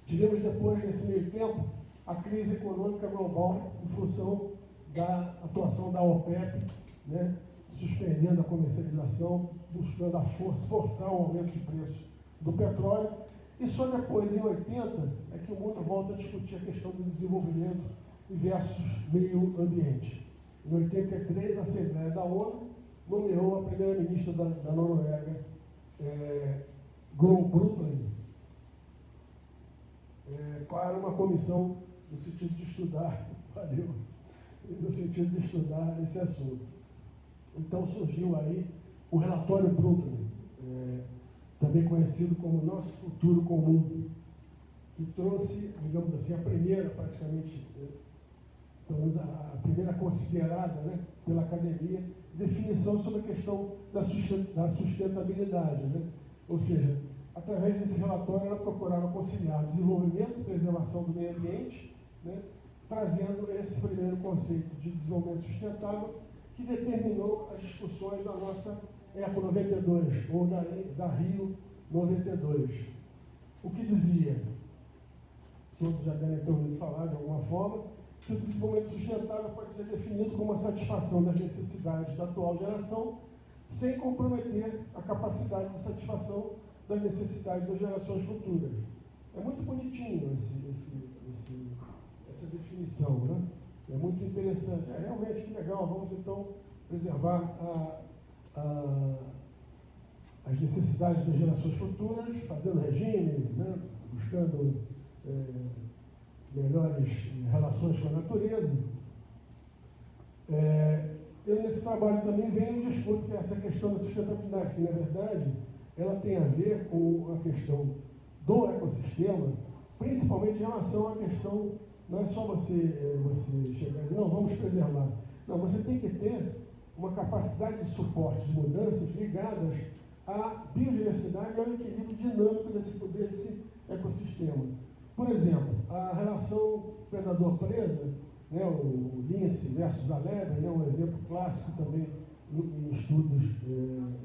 Tivemos depois, nesse meio tempo, a crise econômica global em função da atuação da OPEP, né, suspendendo a comercialização, buscando forçar o aumento de preço do petróleo. E só depois, em 80, é que o mundo volta a discutir a questão do desenvolvimento versus meio ambiente. Em 83, a Assembleia da ONU nomeou a primeira-ministra da Noruega, Gro Brundtland, para uma comissão no sentido de estudar, no sentido de estudar esse assunto. Então surgiu aí o relatório Brundtland, também conhecido como Nosso Futuro Comum, que trouxe, digamos assim, a primeira, praticamente, pelo menos a primeira considerada, né, pela academia, definição sobre a questão da sustentabilidade, né? Ou seja, através desse relatório ela procurava conciliar desenvolvimento e preservação do meio ambiente, né, trazendo esse primeiro conceito de desenvolvimento sustentável que determinou as discussões da nossa ECO 92, ou da Rio 92. O que dizia, todos já devem ter ouvido falar de alguma forma, que o desenvolvimento sustentável pode ser definido como a satisfação das necessidades da atual geração, sem comprometer a capacidade de satisfação das necessidades das gerações futuras. É muito bonitinho essa definição, né? É muito interessante. É realmente que legal, vamos então preservar as necessidades das gerações futuras, fazendo regime, né? Buscando melhores relações com a natureza. Eu nesse trabalho também venho e discuto essa questão da sustentabilidade, que na verdade ela tem a ver com a questão do ecossistema, principalmente em relação à questão, não é só você chegar e dizer, não, vamos preservar. Não, você tem que ter uma capacidade de suporte de mudanças ligadas à biodiversidade e ao equilíbrio dinâmico desse ecossistema. Por exemplo, a relação predador-presa, né, o lince versus a lebre, né, um exemplo clássico também em estudos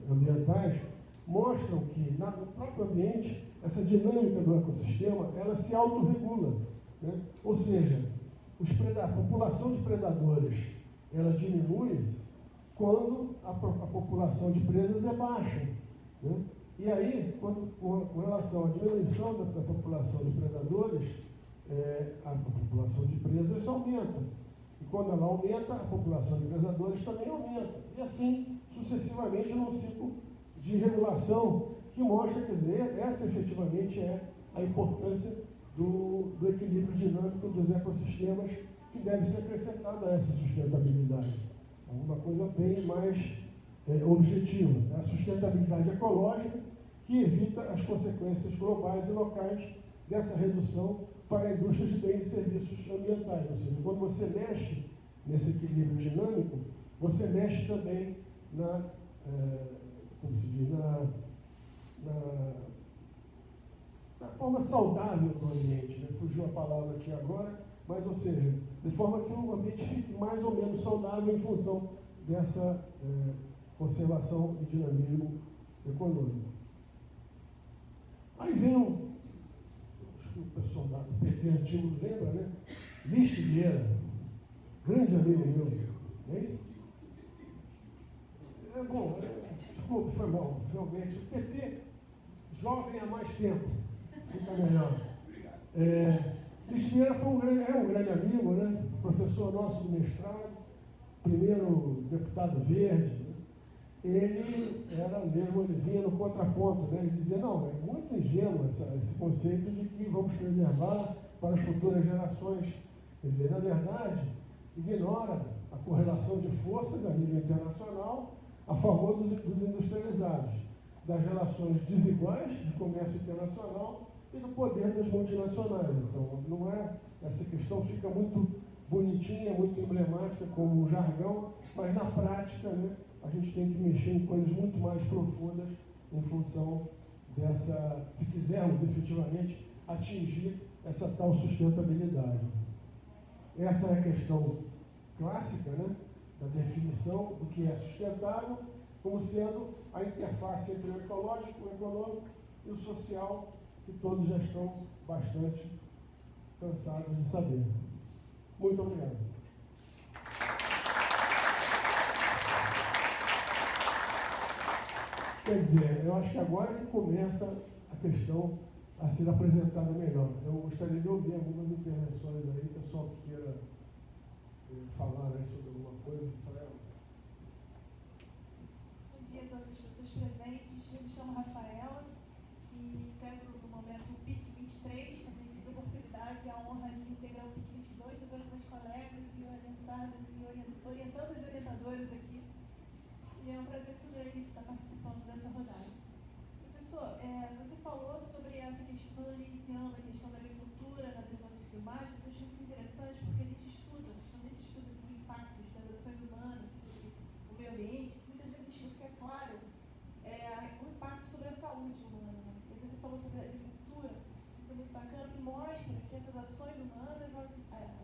ambientais, mostram que no próprio ambiente, essa dinâmica do ecossistema, ela se autorregula, né? Ou seja, a população de predadores, ela diminui quando a população de presas é baixa, né? E aí, com relação à diminuição da população de predadores, a população de presas aumenta. E quando ela aumenta, a população de predadores também aumenta. E assim, sucessivamente, num ciclo de regulação que mostra, quer dizer, essa efetivamente é a importância do equilíbrio dinâmico dos ecossistemas que deve ser acrescentada a essa sustentabilidade. É uma coisa bem mais objetiva. É a sustentabilidade ecológica que evita as consequências globais e locais dessa redução para a indústria de bens e serviços ambientais. Ou seja, quando você mexe nesse equilíbrio dinâmico, você mexe também como se diz, na forma saudável do ambiente, né? Fugiu a palavra aqui agora, mas, ou seja, de forma que o ambiente fique mais ou menos saudável em função dessa conservação e dinamismo econômico. Aí vem acho que o pessoal do PT antigo lembra, né? Lixe Vieira, grande amigo meu. Hein? Bom, desculpe, foi mal, realmente. O PT, jovem há mais tempo, fica melhor. Lixe Vieira é um grande amigo, né? Professor nosso do mestrado, primeiro deputado verde. Né? Ele vinha no contraponto, né? Ele dizia, não, é muito ingênuo esse conceito de que vamos preservar para as futuras gerações. Quer dizer, na verdade, ignora a correlação de forças a nível internacional a favor dos industrializados, das relações desiguais de comércio internacional e do poder das multinacionais. Então, não é, essa questão fica muito bonitinha, muito emblemática como um jargão, mas na prática, né, a gente tem que mexer em coisas muito mais profundas em função dessa, se quisermos efetivamente atingir essa tal sustentabilidade. Essa é a questão clássica, né, da definição do que é sustentável, como sendo a interface entre o ecológico, o econômico e o social, que todos já estão bastante cansados de saber. Muito obrigado. Quer dizer, eu acho que agora que começa a questão a ser apresentada melhor. Eu gostaria de ouvir algumas intervenções aí, pessoal que queira falar sobre alguma coisa. Bom dia a todas as pessoas presentes. Eu me chamo Rafaela e integro no momento o PIC 23. Também tive a oportunidade e a honra de integrar o PIC 22, também com meus colegas e orientadas e orientandas e orientadoras aqui. E é um prazer muito grande estar participando dessa rodada. Professor, você falou sobre essa questão, iniciando a questão da agricultura nas mudanças climáticas. Eu achei muito interessante porque quando a gente estuda esses impactos das ações humanas sobre o meio ambiente, muitas vezes fica claro o impacto sobre a saúde humana. E você falou sobre a agricultura, isso é muito bacana, que mostra que essas ações humanas, o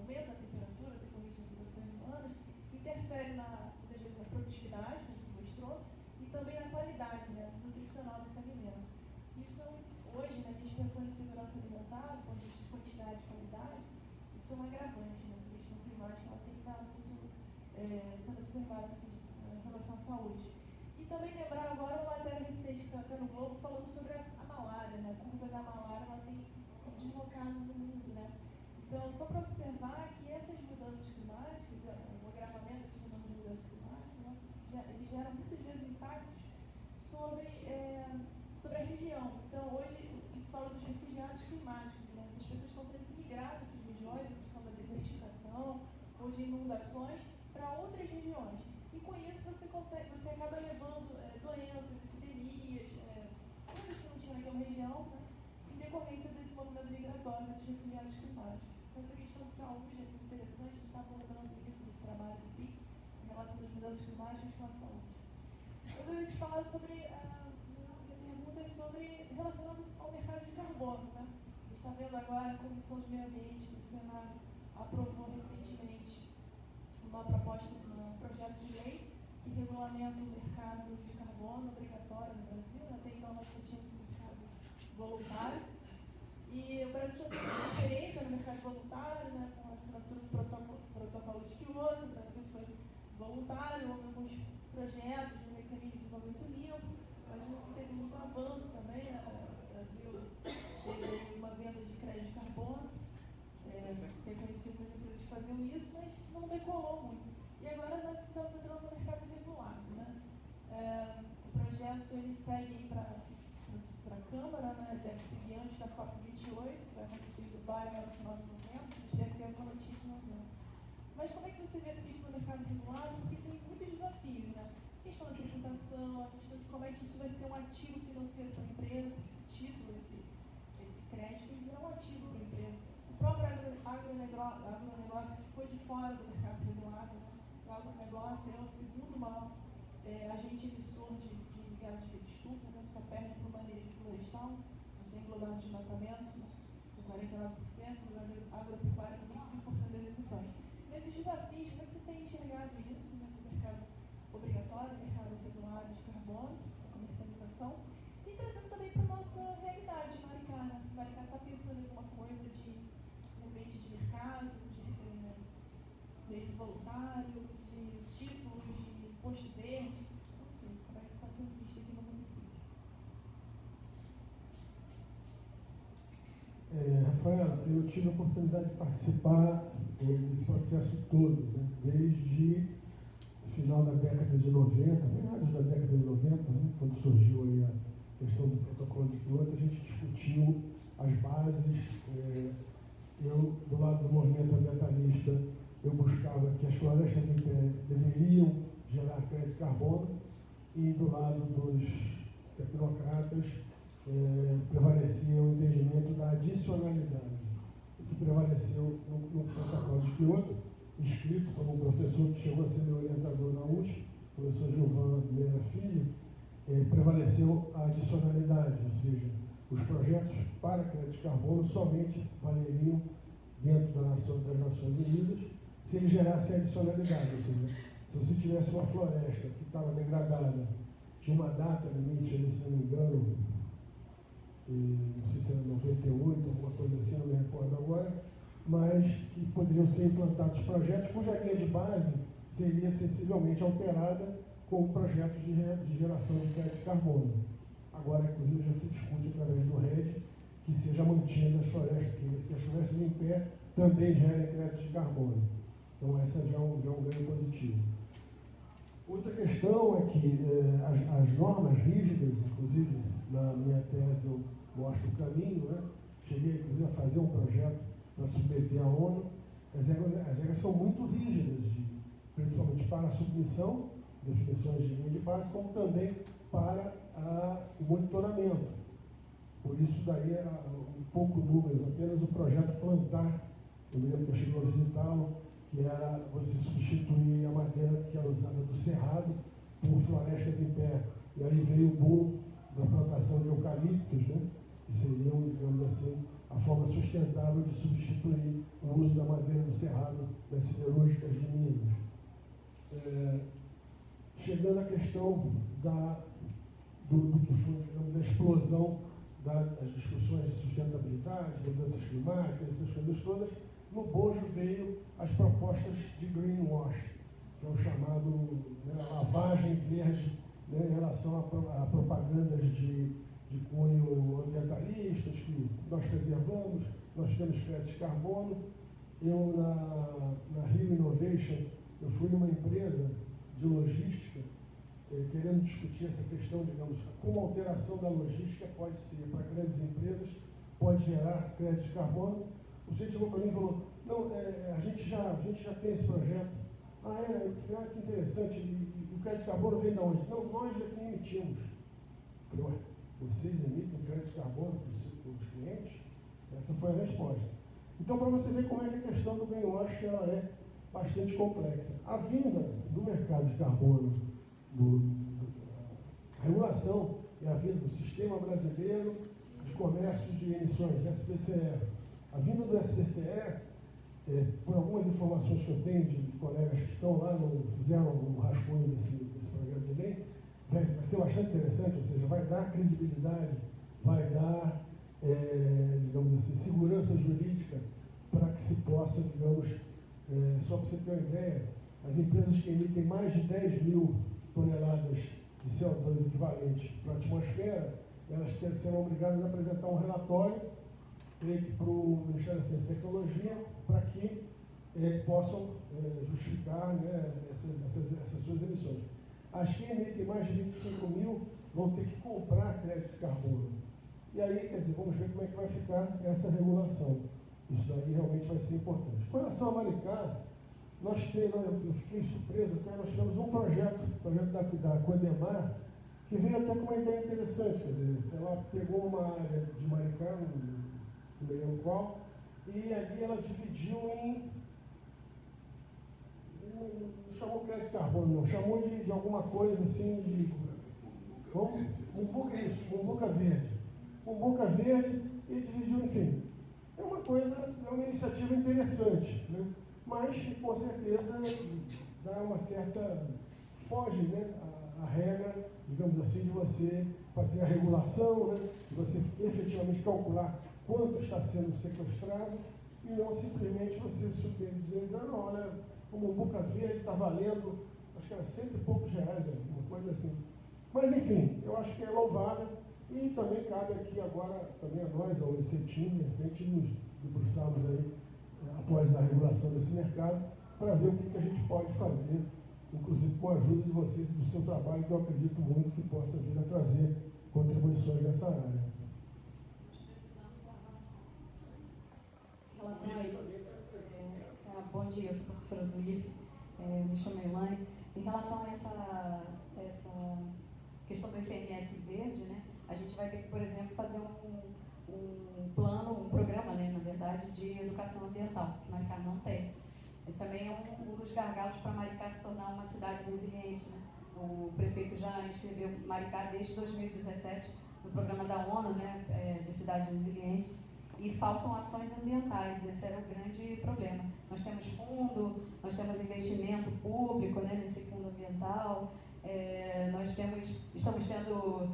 aumento da temperatura decorrente dessas ações humanas, interfere muitas vezes na produtividade, como você mostrou, e também na qualidade, né, nutricional desse alimento. Isso, hoje, né, a gente pensando em segurança alimentar, quando a gente de quantidade e qualidade, isso é um agravante, né, essa questão climática, ela tem que estar muito sendo observada em relação à saúde. E também lembrar agora uma matéria recente que saiu até no Globo, falando sobre a malária, né, a curva da malária, ela tem se deslocado no mundo, né. Então, só para observar que essas mudanças climáticas, geram muitas vezes impactos sobre a região. Então, hoje, se fala dos refugiados climáticos, né? Essas pessoas estão tendo que migrar dessas regiões, em função da desertificação ou de inundações, para outras regiões. E com isso, você acaba levando doenças, epidemias, coisas que não tinha naquela região, né? Em decorrência desse movimento migratório, desses refugiados climáticos. Então, essa questão de saúde é muito interessante, a gente está abordando isso nesse trabalho do PIC, em relação às mudanças climáticas com a saúde. Mas eu ia te falar sobre, minha pergunta é sobre, relacionado ao mercado de carbono, né? A gente está vendo agora a Comissão de Meio Ambiente do Senado aprovou recentemente uma proposta, um projeto de lei que regulamenta o mercado de carbono obrigatório no Brasil. Até então nós só tínhamos um mercado voluntário. E o Brasil já tem uma experiência no mercado voluntário, né, com a assinatura do protocolo de Kyoto. O Brasil foi voluntário, houve alguns projetos de mecanismo de desenvolvimento limpo, mas não teve muito avanço também, né? O Brasil teve uma venda de crédito de carbono, que é conhecido que as empresas faziam isso, mas não decolou muito. E agora nós estamos entrando no mercado regulado, né? O projeto ele segue para a Câmara, né? Deve seguir antes da COP28, que vai acontecer em Dubai agora no final de novembro. A gente deve ter alguma notícia em novembro. Mas como é que você vê essa questão do mercado regulado? Porque tem muitos desafios, né? A questão da tributação, a questão de como é que isso vai ser um ativo financeiro para a empresa, esse título, esse crédito, ele virá um ativo para a empresa. O próprio agronegócio ficou de fora do mercado regulado, né? O agronegócio é o segundo maior agente emissor de gases de efeito estufa, né? Só perde para o manejo florestal, a gente tem englobado de desmatamento, né? Com 49%, o agropecuário com 25% das emissões. Nesses desafios, como é que você tem enxergado isso, né, no mercado obrigatório, no mercado regulado de carbono, a comercialização, e trazendo também para a nossa realidade, Maricá, né? Se Maricá está pensando em alguma coisa de repente de mercado, de voluntário, de títulos, de imposto verde, não sei, como é que isso está sendo visto aqui no município. Rafael, eu tive a oportunidade de participar desse processo todo, né? Desde o final da década de 90, meados da década de 90, né? Quando surgiu aí a questão do protocolo de Kyoto, a gente discutiu as bases. Eu, do lado do movimento ambientalista, eu buscava que as florestas em pé deveriam gerar crédito de carbono, e do lado dos tecnocratas prevalecia o entendimento da adicionalidade. O que prevaleceu no protocolo de Kyoto, escrito por um professor que chegou a ser meu orientador na USP, o professor Gilvan Meira Filho, prevaleceu a adicionalidade, ou seja, os projetos para crédito de carbono somente valeriam dentro das Nações Unidas se ele gerasse adicionalidade, ou seja, se você tivesse uma floresta que estava degradada, tinha uma data limite, se não me engano, não sei se era 98, alguma coisa assim, não me recordo agora, mas que poderiam ser implantados projetos cuja linha de base seria sensivelmente alterada com projetos de geração de crédito de carbono. Agora, inclusive, já se discute através do RED que seja mantida as florestas, que as florestas em pé também gerem crédito de carbono. Então, essa já é um ganho positivo. Outra questão é que as normas rígidas, inclusive na minha tese eu mostro o caminho, né? Cheguei inclusive a fazer um projeto para submeter à ONU. As regras são muito rígidas, principalmente para a submissão, definições de linha de base, como também para o monitoramento. Por isso daí um pouco números, apenas o projeto Plantar, eu me lembro que eu cheguei a visitá-lo, que era você substituir a madeira que era usada do cerrado por florestas em pé. E aí veio o boom da plantação de eucaliptos, né? Que seriam, digamos assim, a forma sustentável de substituir o uso da madeira do cerrado das siderúrgicas de Minas. Chegando à questão do que foi, digamos, a explosão das discussões de sustentabilidade, de mudanças climáticas, essas coisas todas, no bojo veio as propostas de greenwash, que é o chamado, né, lavagem verde, né, em relação a propagandas de cunho ambientalistas, que nós preservamos, nós temos crédito de carbono. Eu, na Rio Innovation, eu fui numa empresa de logística querendo discutir essa questão, digamos, como a alteração da logística pode ser para grandes empresas, pode gerar crédito de carbono. O sujeito chegou para mim e falou, não, a gente já tem esse projeto. Ah, é? Eu falei, que interessante, e o crédito de carbono vem de onde? Não, nós daqui emitimos. Eu falei, vocês emitem crédito de carbono para os clientes? Essa foi a resposta. Então, para você ver como é que a questão do greenwash ela é bastante complexa. A vinda do mercado de carbono, a regulação e a vinda do Sistema Brasileiro de Comércio de Emissões, SBCE. A vinda do SBCE, por algumas informações que eu tenho de colegas que estão lá, fizeram um rascunho desse projeto de lei, vai ser bastante interessante, ou seja, vai dar credibilidade, vai dar, digamos assim, segurança jurídica para que se possa, digamos, só para você ter uma ideia, as empresas que emitem mais de 10 mil toneladas de CO2 equivalente para a atmosfera, elas serão obrigadas a apresentar um relatório para o Ministério da Ciência e Tecnologia para que possam justificar, né, essas suas emissões. As que emitem mais de 25 mil vão ter que comprar crédito de carbono. E aí, quer dizer, vamos ver como é que vai ficar essa regulação. Isso daí realmente vai ser importante. Com relação a Maricá, eu fiquei surpreso, até nós tivemos um projeto da Codemar, que veio até com uma ideia interessante, quer dizer, ela pegou uma área de Maricá, não me lembro qual, e ali ela dividiu não chamou crédito de carbono, não, chamou de alguma coisa assim, Mumbuca verde, e dividiu, enfim. É uma iniciativa interessante, né? Mas, com certeza, dá uma certa, foge, né, a regra, digamos assim, de você fazer a regulação, né, de você efetivamente calcular quanto está sendo sequestrado e não simplesmente você dizer, não, olha, o Mumbuca verde está valendo, acho que era R$100 e poucos, uma coisa assim. Mas, enfim, eu acho que é louvável e também cabe aqui agora, também a nós, ao ICETIM, de repente, nos debruçarmos aí, após a regulação desse mercado, para ver o que a gente pode fazer, inclusive com a ajuda de vocês e do seu trabalho, que eu acredito muito que possa vir a trazer contribuições nessa área. Em relação a isso, bom dia, eu sou professora do IFE, me chamo Elaine. Em relação a essa questão do ICMS verde, né, a gente vai ter que, por exemplo, fazer um programa, né, na verdade, de educação ambiental, que Maricá não tem. Esse também é um dos gargalos para Maricá se tornar uma cidade resiliente, né? O prefeito já inscreveu Maricá desde 2017 no programa da ONU, né, de cidades resilientes, e faltam ações ambientais. Esse era o grande problema. Nós temos fundo, nós temos investimento público, né, nesse fundo ambiental, nós estamos tendo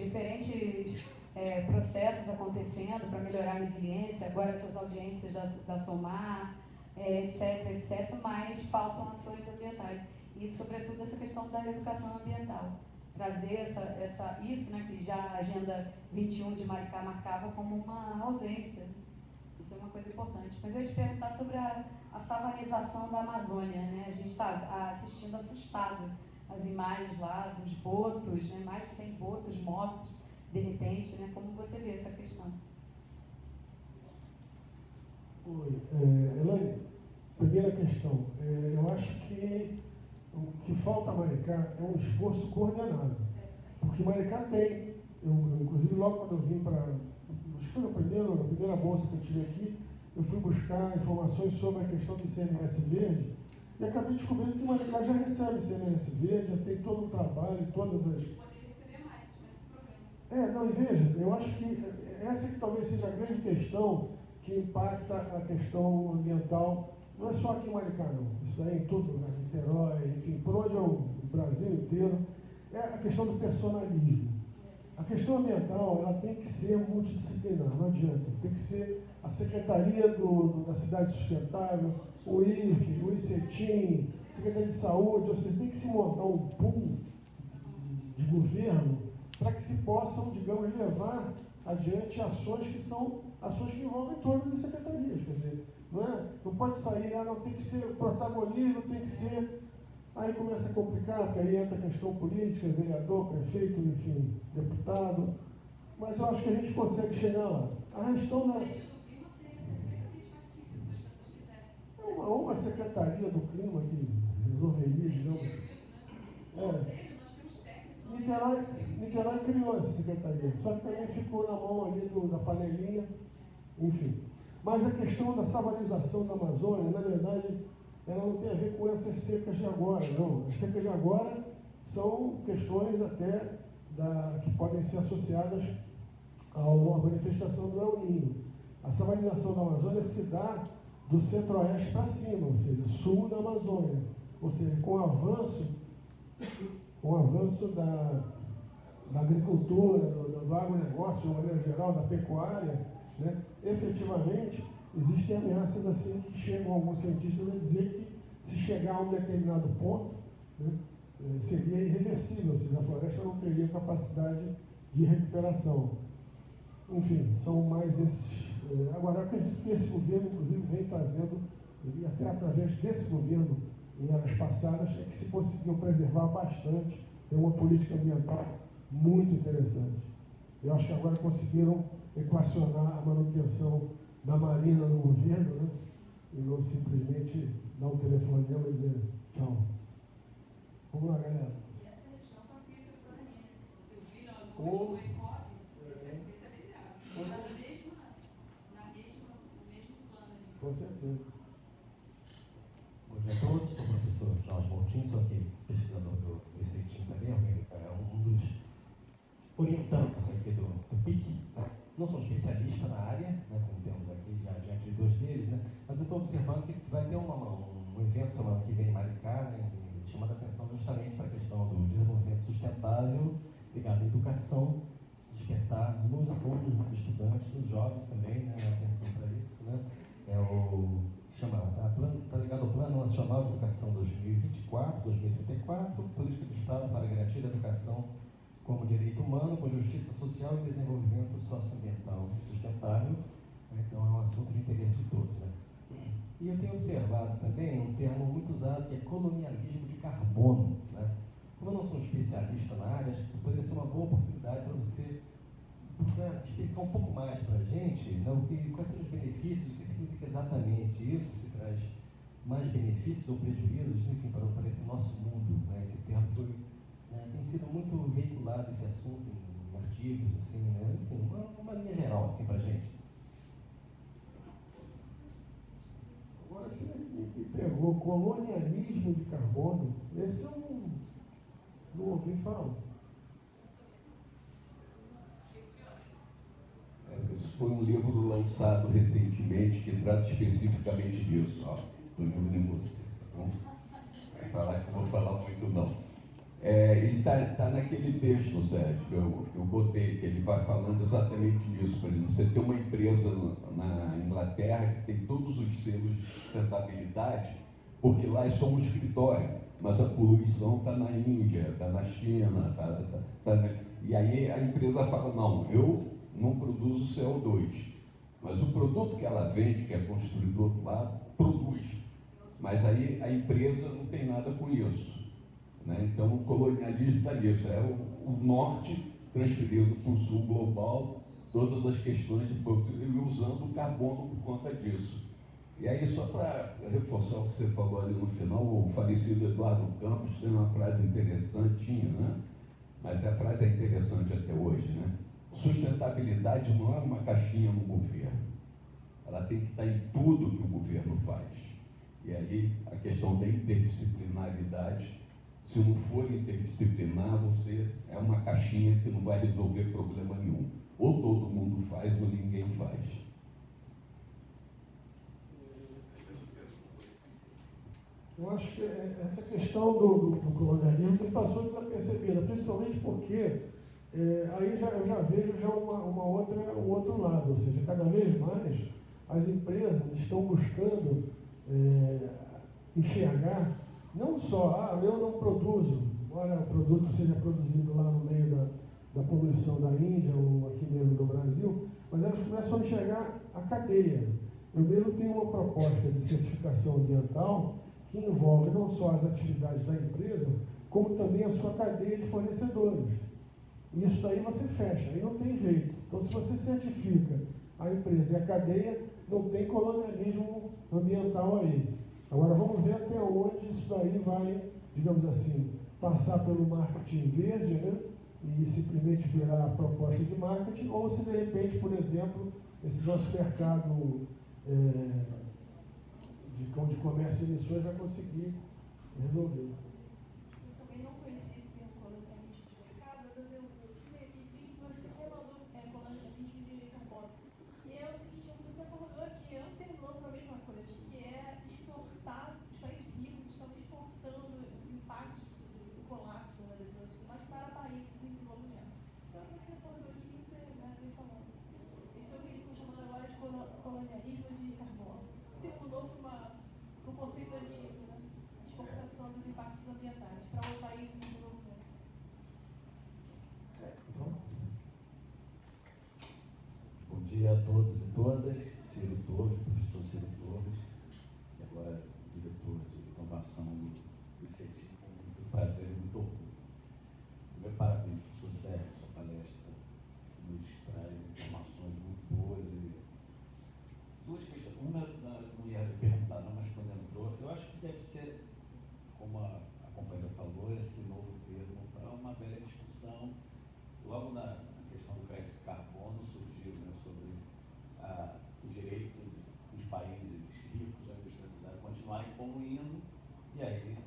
diferentes processos acontecendo para melhorar a resiliência, agora essas audiências da SOMAR, etc., mas faltam ações ambientais. E, sobretudo, essa questão da educação ambiental. Trazer isso, né, que já a Agenda 21 de Maricá marcava como uma ausência. Isso é uma coisa importante. Mas eu ia te perguntar sobre a savanização da Amazônia, né? A gente está assistindo assustado as imagens lá dos botos, né? Mais de 100 botos mortos, de repente, né? Como você vê essa questão? Oi, Elaine, primeira questão. Eu acho que o que falta a Maricá é um esforço coordenado. Porque Maricá tem, inclusive logo quando eu vim para, acho que foi a primeira bolsa que eu tive aqui, eu fui buscar informações sobre a questão do ICMS verde e acabei descobrindo que Maricá já recebe ICMS verde, já tem todo o trabalho, todas as... Poderia receber mais se tivesse problema. Não, e veja, eu acho que essa que talvez seja a grande questão que impacta a questão ambiental. Não é só aqui em Maricá, não. Isso aí em todo lugar, Niterói, enfim, por onde é o Brasil inteiro, é a questão do personalismo. A questão ambiental, ela tem que ser multidisciplinar, não adianta. Tem que ser a Secretaria da Cidade Sustentável, o IFE, o ICETIM, Secretaria de Saúde, ou seja, tem que se montar um pool de governo para que se possam, digamos, levar adiante ações que são ações que envolvem todas as secretarias, quer dizer, não pode sair, não tem que ser o protagonismo, tem que ser Aí começa a complicar, porque aí entra a questão política, vereador, prefeito, enfim, deputado. Mas eu acho que a gente consegue chegar lá. A questão da... Uma secretaria do clima que resolveria, digamos... Niterói criou essa secretaria, só que também ficou na mão ali da panelinha, enfim. Mas a questão da savanização da Amazônia, na verdade, ela não tem a ver com essas secas de agora, não. As secas de agora são questões até que podem ser associadas a uma manifestação do El Niño. A savanização da Amazônia se dá do centro-oeste para cima, ou seja, sul da Amazônia. Ou seja, com o avanço da agricultura, do agronegócio, de uma maneira geral, da pecuária, né? Efetivamente, existem ameaças assim que chegam alguns cientistas a dizer que se chegar a um determinado ponto, né, seria irreversível, ou seja, a floresta não teria capacidade de recuperação. Enfim, são mais esses... Agora, eu acredito que esse governo, inclusive, vem trazendo, e até através desse governo, em eras passadas, é que se conseguiu preservar bastante. Tem uma política ambiental muito interessante. Eu acho que agora conseguiram equacionar a manutenção da Marina no governo, né? E não simplesmente dar um telefonema e dizer tchau. Vamos lá, galera. E essa região está aquífera para mim. Eu vi algumas do ECOP, esse é mediado. Está no mesmo plano. Com certeza. Bom dia a todos, sou o professor Jorge Montin, sou aqui pesquisador do ICETIM também, um dos orientantes aqui do PIC. Né? Não sou especialista na área, né, como temos aqui já diante de dois deles, né, mas eu estou observando que vai ter um evento semana que vem em Maricá, né, chamando a atenção justamente para a questão do desenvolvimento sustentável ligado à educação, despertar nos alunos, nos estudantes, nos jovens também, né, atenção para isso, né, está ligado ao Plano Nacional de Educação 2024-2034, Política do Estado para garantir a educação como direito humano, com justiça social e desenvolvimento socioambiental e sustentável. Então é um assunto de interesse de todos. Né? E eu tenho observado também um termo muito usado, que é colonialismo de carbono. Né? Como eu não sou um especialista na área, acho que poderia ser uma boa oportunidade para você explicar um pouco mais para a gente, né, quais são os benefícios, o que significa exatamente isso, se traz mais benefícios ou prejuízos, enfim, para esse nosso mundo. Né, esse termo tem sido muito veiculado, esse assunto, em artigos, assim, né, enfim, uma linha geral assim, para a gente. Agora você me pegou, colonialismo de carbono, esse eu não ouvi falar. Isso foi um livro lançado recentemente que trata especificamente disso. Estou engolindo você, tá bom? Vai falar que eu vou falar muito não. Ele está naquele texto, Sérgio, que eu botei, que ele vai falando exatamente disso. Por exemplo, você tem uma empresa na Inglaterra que tem todos os selos de sustentabilidade, porque lá é só um escritório, mas a poluição está na Índia, está na China, e aí a empresa fala, não, eu não produzo CO2, mas o produto que ela vende, que é construído do outro lado, produz. Mas aí a empresa não tem nada com isso. Né? Então o colonialismo está nisso, é o norte transferido para o sul global, todas as questões de e usando o carbono por conta disso. E aí, só para reforçar o que você falou ali no final, o falecido Eduardo Campos tem uma frase interessantinha, né? Mas a frase é interessante até hoje, né? Sustentabilidade não é uma caixinha no governo, ela tem que estar em tudo que o governo faz. E aí a questão da interdisciplinaridade, se não for interdisciplinar, você é uma caixinha que não vai resolver problema nenhum. Ou todo mundo faz ou ninguém faz. Eu acho que essa questão do colonialismo passou desapercebida, principalmente porque aí eu já vejo um outro lado, ou seja, cada vez mais as empresas estão buscando enxergar, não só, eu não produzo, embora o produto seja produzido lá no meio da poluição da Índia ou aqui mesmo do Brasil, mas elas começam a enxergar a cadeia. Eu mesmo tenho uma proposta de certificação ambiental que envolve não só as atividades da empresa, como também a sua cadeia de fornecedores. Isso daí você fecha, aí não tem jeito. Então, se você certifica a empresa e a cadeia, não tem colonialismo ambiental aí. Agora, vamos ver até onde isso daí vai, digamos assim, passar pelo marketing verde, né? E simplesmente virar proposta de marketing, ou se de repente, por exemplo, esse nosso mercado de comércio e emissões vai conseguir resolver. Eu também não conhecia esse termo colonialismo de mercado, mas eu vi que você falou colonialismo de carbono. E é o seguinte, você abordou aqui, é um termo novo para a mesma coisa, que é exportar, os países ricos estão exportando os impactos do colapso das mudanças climáticas para países em desenvolvimento. Então, você abordou aqui, você vem falando. Isso é o que eles estão chamando agora de colonialismo de carbono. Um termo novo para um conceito antigo, né? Exportação dos impactos ambientais para um país em desenvolvimento. Bom dia a todos e todas, Ciro Torres, professor Ciro Torres, e agora diretor de inovação do ICETI, com muito prazer e muito orgulho. Meu parabéns, professor Sérgio, sua palestra nos traz informações muito boas e duas questões. Uma não ia perguntar não, mas quando entrou, eu acho que deve ser, como a companheira falou, esse novo termo para uma velha discussão. Logo na questão do crédito de carbono surgiu, né, sobre o direito dos países ricos a industrializar continuarem poluindo, e aí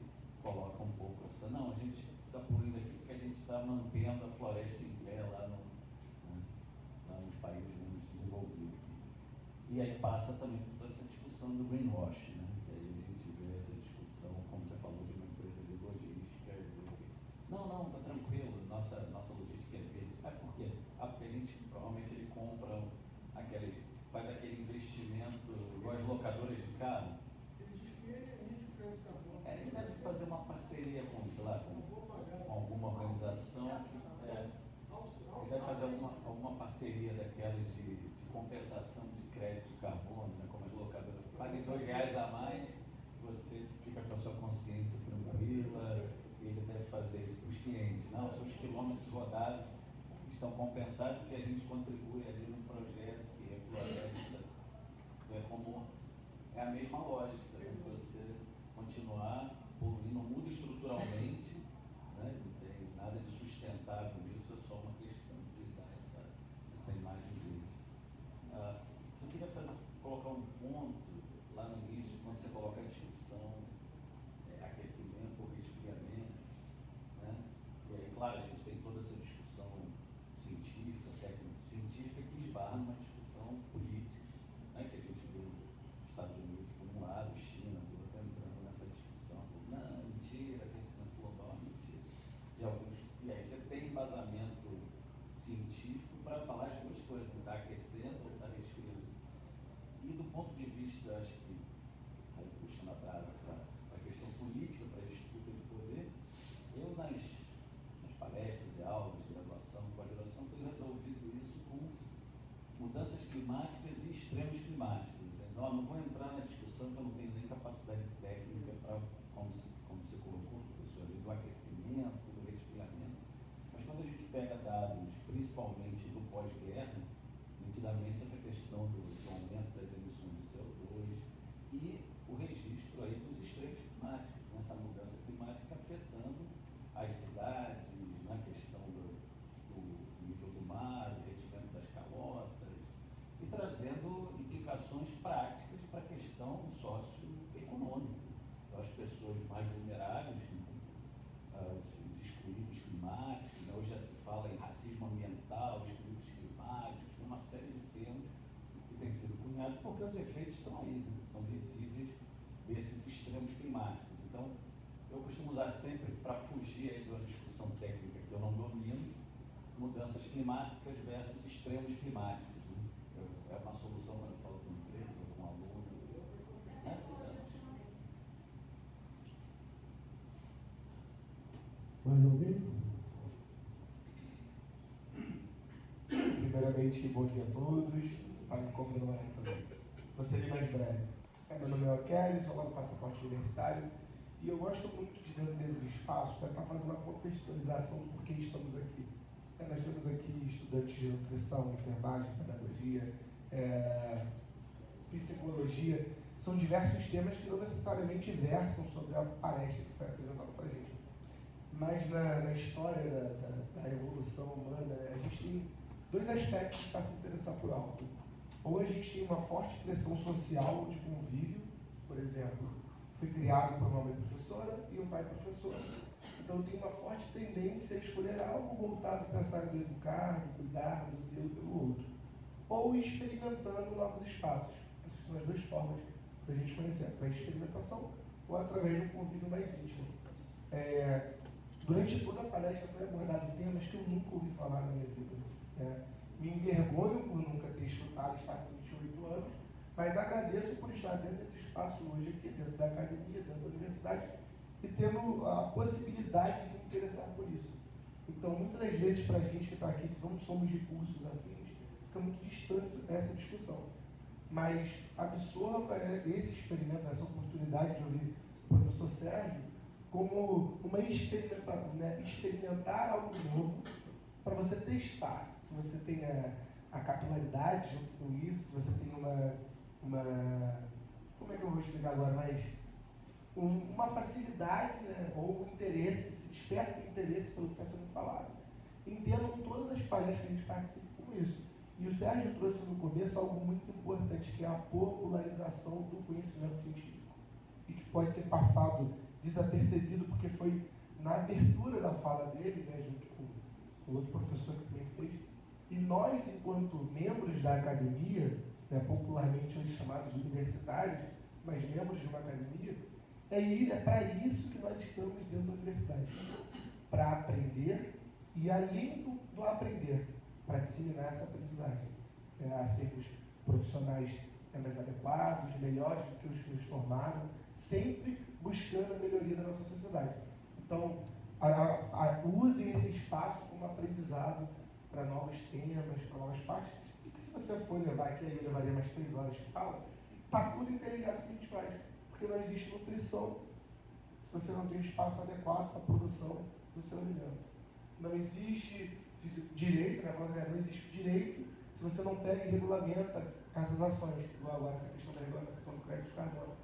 coloca um pouco essa, não, a gente está poluindo aqui porque a gente está mantendo a floresta em pé lá nos países menos desenvolvidos. E aí passa também por toda essa discussão do greenwash, né? Que aí a gente vê essa discussão, como você falou, de uma empresa de logística, dizer que não, está tranquilo, nossa logística é verde. Por quê? Porque a gente provavelmente ele compra faz aquele investimento igual as locadoras de carro. Ele deve fazer uma parceria com, sei lá, com alguma organização. Ele deve fazer alguma parceria daquelas de compensação de crédito de carbono, né, como as locadoras. Pague R$2 a mais, você fica com a sua consciência tranquila, e ele deve fazer isso para os clientes. Não, seus quilômetros rodados estão compensados porque a gente contribui ali no projeto que é floresta. É a mesma lógica, né, de você continuar poluindo, não muda estruturalmente, né, não tem nada de sustentável nisso, é só uma questão de dar essa imagem dele. Eu queria colocar um ponto lá no início, quando você coloca a discussão aquecimento ou resfriamento, né? E aí, claro, a gente tem toda essa discussão científica, técnico-científica, que esbarra numa discussão política, né? Que a gente vê os Estados Unidos por um lado, China, por outro, entrando nessa discussão. Não, mentira, aquecimento global, mentira. E aí você tem embasamento científico para falar as duas coisas, está aquecendo ou está resfriando. E do ponto de vista, acho que, aí puxando a brasa para a questão política, para a disputa de poder, eu nas palestras e aulas de graduação, pós-graduação, tenho resolvido isso com mudanças climáticas e extremos climáticos. Então, eu não vou entrar na discussão que eu não tenho nem capacidade técnica para, como você colocou, professor, do aquecimento, do resfriamento. Mas quando a gente pega dados, principalmente do pós-guerra, nitidamente essa questão do aumento das emissões de CO2 e o registro aí dos extremos climáticos, nessa mudança climática afetando as cidades, na questão do nível do mar, do derretimento das calotas, e trazendo implicações práticas para a questão socioeconômica. Então, as pessoas mais vulneráveis, os excluídos climáticos, né? Hoje já se fala em racismo ambiental, excluídos climáticos, uma série de termos que têm sido cunhados, porque os efeitos estão aí, né? São visíveis desses extremos climáticos. Então, eu costumo usar sempre, para fugir aí de uma discussão técnica que eu não domino, mudanças climáticas versus extremos climáticos. Né? É uma solução quando eu falo com empresa, com alunos. Né? Mais alguém? Primeiramente, bom dia a todos. Para me combinar também. Vou ser mais breve. Meu nome é Kelly, sou lá do Passaporte Universitário, e eu gosto muito de dentro desses espaços para fazer uma contextualização do porquê estamos aqui. Nós temos aqui estudantes de nutrição, enfermagem, pedagogia, psicologia, são diversos temas que não necessariamente versam sobre a palestra que foi apresentada para a gente. Mas na história da evolução humana, a gente tem dois aspectos para se interessar por algo. Ou a gente tem uma forte pressão social de convívio, por exemplo, fui criado por uma mãe professora e um pai professor. Então tem uma forte tendência a escolher algo voltado para essa área do educar, do cuidar, do zelo pelo outro. Ou experimentando novos espaços. Essas são as duas formas da gente conhecer, através de experimentação ou através de um convívio mais íntimo. Durante toda a palestra foi abordado temas que eu nunca ouvi falar na minha vida. Me envergonho por nunca ter escutado, estar com 28 anos, mas agradeço por estar dentro desse espaço hoje aqui, dentro da academia, dentro da universidade, e tendo a possibilidade de me interessar por isso. Então, muitas das vezes, para a gente que está aqui, que não somos de cursos afins, fica muito distante essa discussão. Mas absorva esse experimento, essa oportunidade de ouvir o professor Sérgio como uma experimentar algo novo para você testar. Se você tem a capilaridade junto com isso, se você tem uma como é que eu vou explicar agora, mas uma facilidade, né, ou um interesse, se desperta o interesse pelo que está sendo falado. Entendam todas as palestras que a gente participa com isso. E o Sérgio trouxe no começo algo muito importante, que é a popularização do conhecimento científico. E que pode ter passado desapercebido, porque foi na abertura da fala dele, né, junto com o outro professor que também fez. E nós, enquanto membros da academia, né, popularmente hoje chamados universitários, mas membros de uma academia, é para isso que nós estamos dentro da universidade. Para aprender e, além do aprender, para disseminar essa aprendizagem, a sermos profissionais mais adequados, melhores do que os que nos formaram, sempre buscando a melhoria da nossa sociedade. Então, usem esse espaço como aprendizado para novos temas, para novas partes, e que se você for levar aqui, aí eu levaria mais 3 horas de fala, está tudo interligado que a gente faz, porque não existe nutrição se você não tem um espaço adequado para a produção do seu alimento. Não existe direito, né? Não existe direito se você não pega e regulamenta essas ações, igual agora essa questão da regulamentação do crédito de carbono.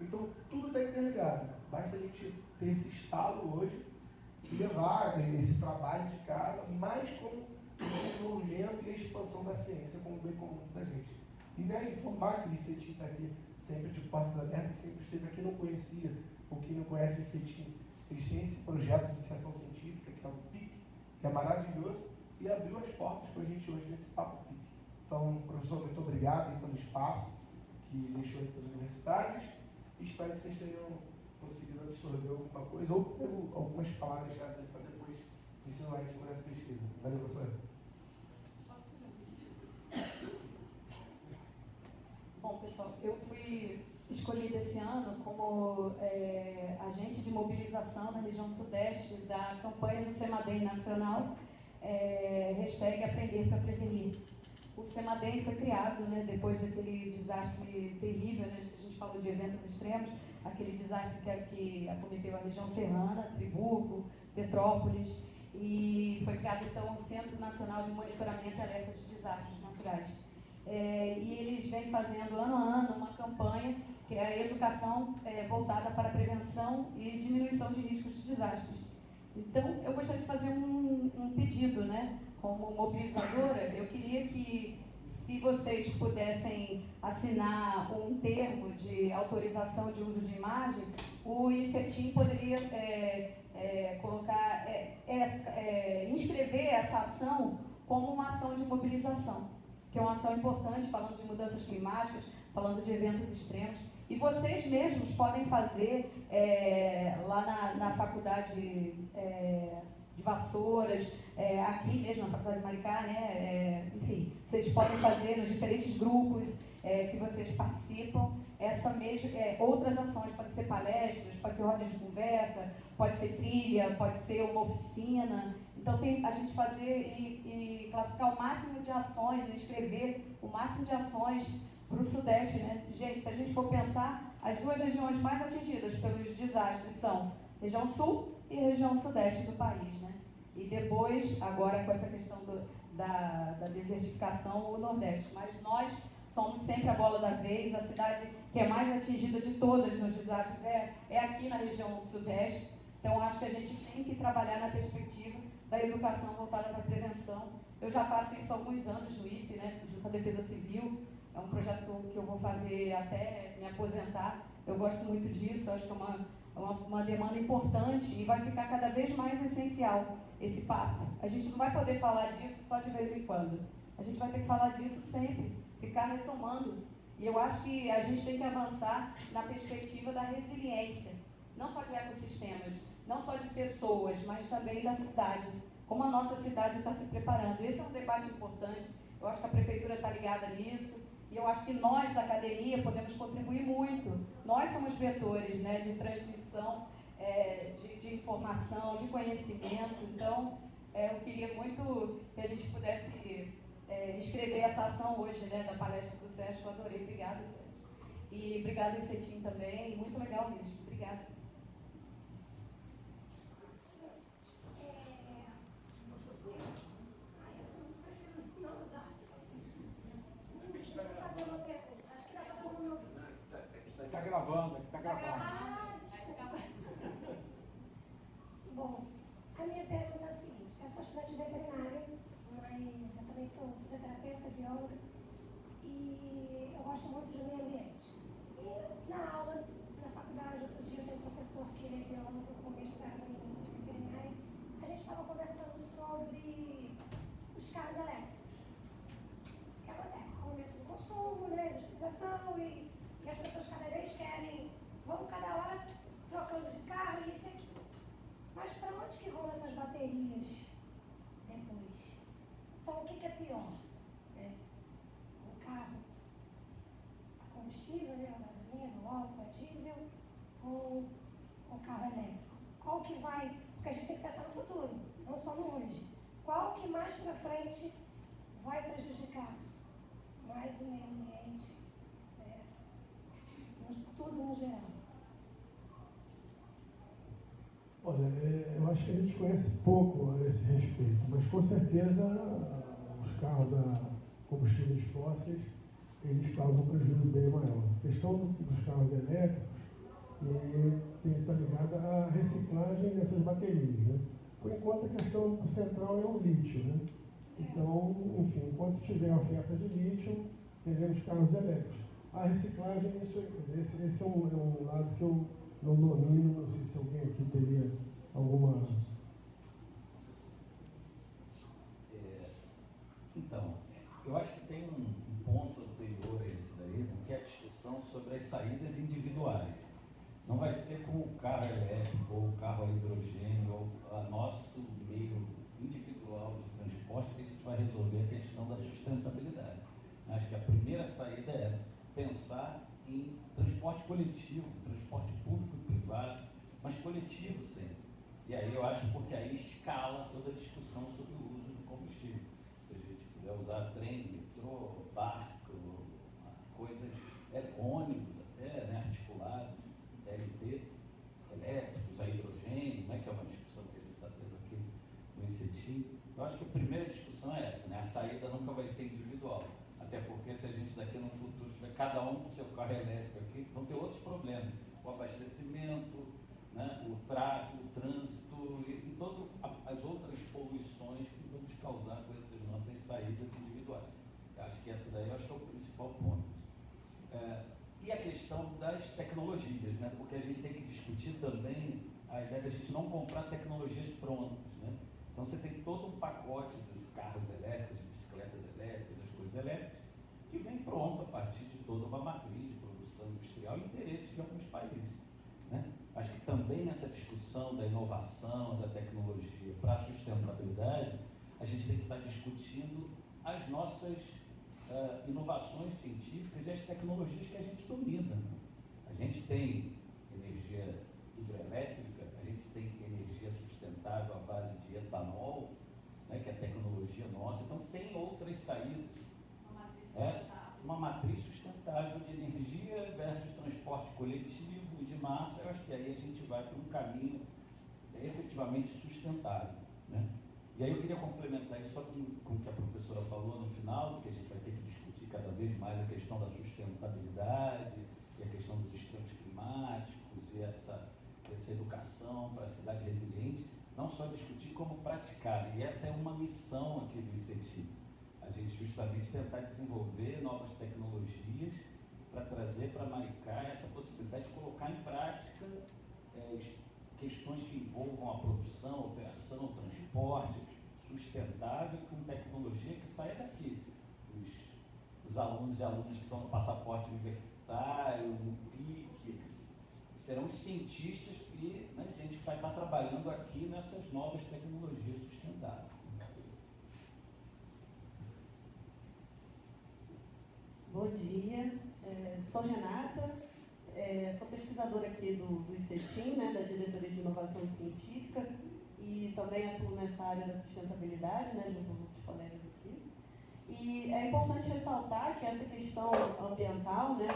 Então, tudo está interligado. Basta a gente ter esse estalo hoje e levar esse trabalho de casa, mais como o desenvolvimento e a expansão da ciência como bem comum da gente. E, né, informar que o ICETIM está aqui sempre de portas abertas, sempre esteve aqui, não conhecia, ou quem não conhece o ICETIM, eles têm esse projeto de iniciação científica, que é o PIC, que é maravilhoso, e abriu as portas para a gente hoje nesse Papo PIC. Então, professor, muito obrigado aí pelo espaço que deixou aí para os universitários, e espero que vocês tenham conseguido absorver alguma coisa, ou algumas palavras já para depois ensinar em cima dessa pesquisa. Valeu, professor. Bom, pessoal, eu fui escolhida esse ano como agente de mobilização na região sudeste da campanha do CEMADEM Nacional, hashtag Aprender para Prevenir. O CEMADEM foi criado, né, depois daquele desastre terrível, né, a gente falou de eventos extremos, aquele desastre que acometeu a região serrana, Friburgo, Petrópolis, e foi criado então o Centro Nacional de Monitoramento e Alerta de Desastres Naturais. E eles vêm fazendo ano a ano uma campanha que é a educação voltada para a prevenção e diminuição de riscos de desastres. Então, eu gostaria de fazer um pedido, né? Como mobilizadora, eu queria que, se vocês pudessem assinar um termo de autorização de uso de imagem, o ICETIM poderia inscrever essa ação como uma ação de mobilização, que é uma ação importante, falando de mudanças climáticas, falando de eventos extremos. E vocês mesmos podem fazer lá na faculdade de Vassouras, aqui mesmo na faculdade de Maricá, né? Enfim, vocês podem fazer nos diferentes grupos que vocês participam, outras ações, pode ser palestras, pode ser roda de conversa, pode ser trilha, pode ser uma oficina. Então, a gente fazer e classificar o máximo de ações, escrever o máximo de ações para o Sudeste, né? Gente, se a gente for pensar, as duas regiões mais atingidas pelos desastres são região Sul e região Sudeste do país, né? E depois, agora com essa questão da desertificação, o Nordeste. Mas nós somos sempre a bola da vez, a cidade que é mais atingida de todas nos desastres é aqui na região Sudeste. Então, acho que a gente tem que trabalhar na perspectiva da educação voltada para a prevenção. Eu já faço isso há alguns anos no IFE, né, junto com a Defesa Civil. É um projeto que eu vou fazer até me aposentar. Eu gosto muito disso, acho que é uma demanda importante e vai ficar cada vez mais essencial esse papo. A gente não vai poder falar disso só de vez em quando. A gente vai ter que falar disso sempre, ficar retomando. E eu acho que a gente tem que avançar na perspectiva da resiliência, não só de ecossistemas, não só de pessoas, mas também da cidade. Como a nossa cidade está se preparando. Esse é um debate importante. Eu acho que a prefeitura está ligada nisso. E eu acho que nós, da academia, podemos contribuir muito. Nós somos vetores, né, de transmissão, de informação, de conhecimento. Então, eu queria muito que a gente pudesse escrever essa ação hoje, né, da palestra do Sérgio. Eu adorei. Obrigada, Sérgio. E obrigada, Cetim, também. Muito legal mesmo. Obrigada. Está gravando, está gravando. Desculpa. Bom, a minha pergunta é a seguinte: eu sou estudante de veterinária, mas eu também sou fisioterapeuta, bióloga, e eu gosto muito do meio ambiente. E na aula, na faculdade, outro dia, eu tenho um professor que ele é biólogo com mestrado em veterinária. A gente estava conversando sobre os carros elétricos. O que acontece? Com o aumento do consumo, né, industrialização e as pessoas cada vez querem, vão cada hora trocando de carro e isso e aquilo. Mas para onde que vão essas baterias depois? Então, o que é pior? O carro a combustível, né, a gasolina, o álcool, a diesel, ou o carro elétrico? Qual que vai, porque a gente tem que pensar no futuro, não só no hoje. Qual que mais para frente vai prejudicar mais o meio ambiente? Tudo no geral. Olha, eu acho que a gente conhece pouco a esse respeito, mas com certeza os carros a combustíveis fósseis, eles causam um prejuízo bem maior. A questão dos carros elétricos está ligada à reciclagem dessas baterias, né? Por enquanto a questão central é o lítio, né? Então, enfim, enquanto tiver oferta de lítio, teremos carros elétricos. A reciclagem, esse é um lado que eu não domino, não sei se alguém aqui teria alguma... Então, eu acho que tem um ponto anterior a esse daí, né, que é a discussão sobre as saídas individuais. Não vai ser com o carro elétrico, ou o carro a hidrogênio, ou o nosso meio individual de transporte que a gente vai resolver a questão da sustentabilidade. Acho que a primeira saída é essa. Pensar em transporte coletivo, transporte público e privado, mas coletivo sempre. E aí eu acho porque aí escala toda a discussão sobre o uso do combustível. Se a gente puder usar trem, metrô, barco, coisas, ônibus até, né, articulados, LT, elétricos, a hidrogênio, né, que é uma discussão que a gente está tendo aqui no ICETIM. Eu acho que a primeira discussão é essa, né? A saída nunca vai ser individual. Até porque se a gente daqui no futuro tiver cada um com seu carro elétrico aqui, vão ter outros problemas. O abastecimento, né, o tráfego, o trânsito e todas as outras poluições que vamos causar com essas nossas saídas individuais. Eu acho que essa daí é o principal ponto. E a questão das tecnologias, né? Porque a gente tem que discutir também a ideia de a gente não comprar tecnologias prontas, né? Então você tem todo um pacote dos carros elétricos, bicicletas elétricas, das coisas elétricas, que vem pronto a partir de toda uma matriz de produção industrial e interesses de alguns países, né? Acho que também nessa discussão da inovação, da tecnologia para a sustentabilidade, a gente tem que estar discutindo as nossas inovações científicas e as tecnologias que a gente domina, né? A gente tem energia hidrelétrica, a gente tem energia sustentável à base de etanol, né, que é a tecnologia nossa, então tem outras saídas. Uma matriz sustentável. sustentável de energia versus transporte coletivo de massa. Eu acho que aí a gente vai para um caminho efetivamente sustentável, né? E aí eu queria complementar isso só com o que a professora falou no final, que a gente vai ter que discutir cada vez mais a questão da sustentabilidade e a questão dos extremos climáticos e essa educação para a cidade resiliente, não só discutir como praticar. E essa é uma missão aqui do ICETI, a gente justamente tentar desenvolver novas tecnologias para trazer para Maricá essa possibilidade de colocar em prática questões que envolvam a produção, operação, transporte sustentável com tecnologia que saia daqui. Os alunos e alunas que estão no passaporte universitário, no PIC, que serão os cientistas e, né, gente que vai estar trabalhando aqui nessas novas tecnologias sustentáveis. Bom dia, sou Renata, sou pesquisadora aqui do ICETIM, né, da Diretoria de Inovação Científica, e também atuo nessa área da sustentabilidade, né, junto com outros colegas aqui. E é importante ressaltar que essa questão ambiental, né,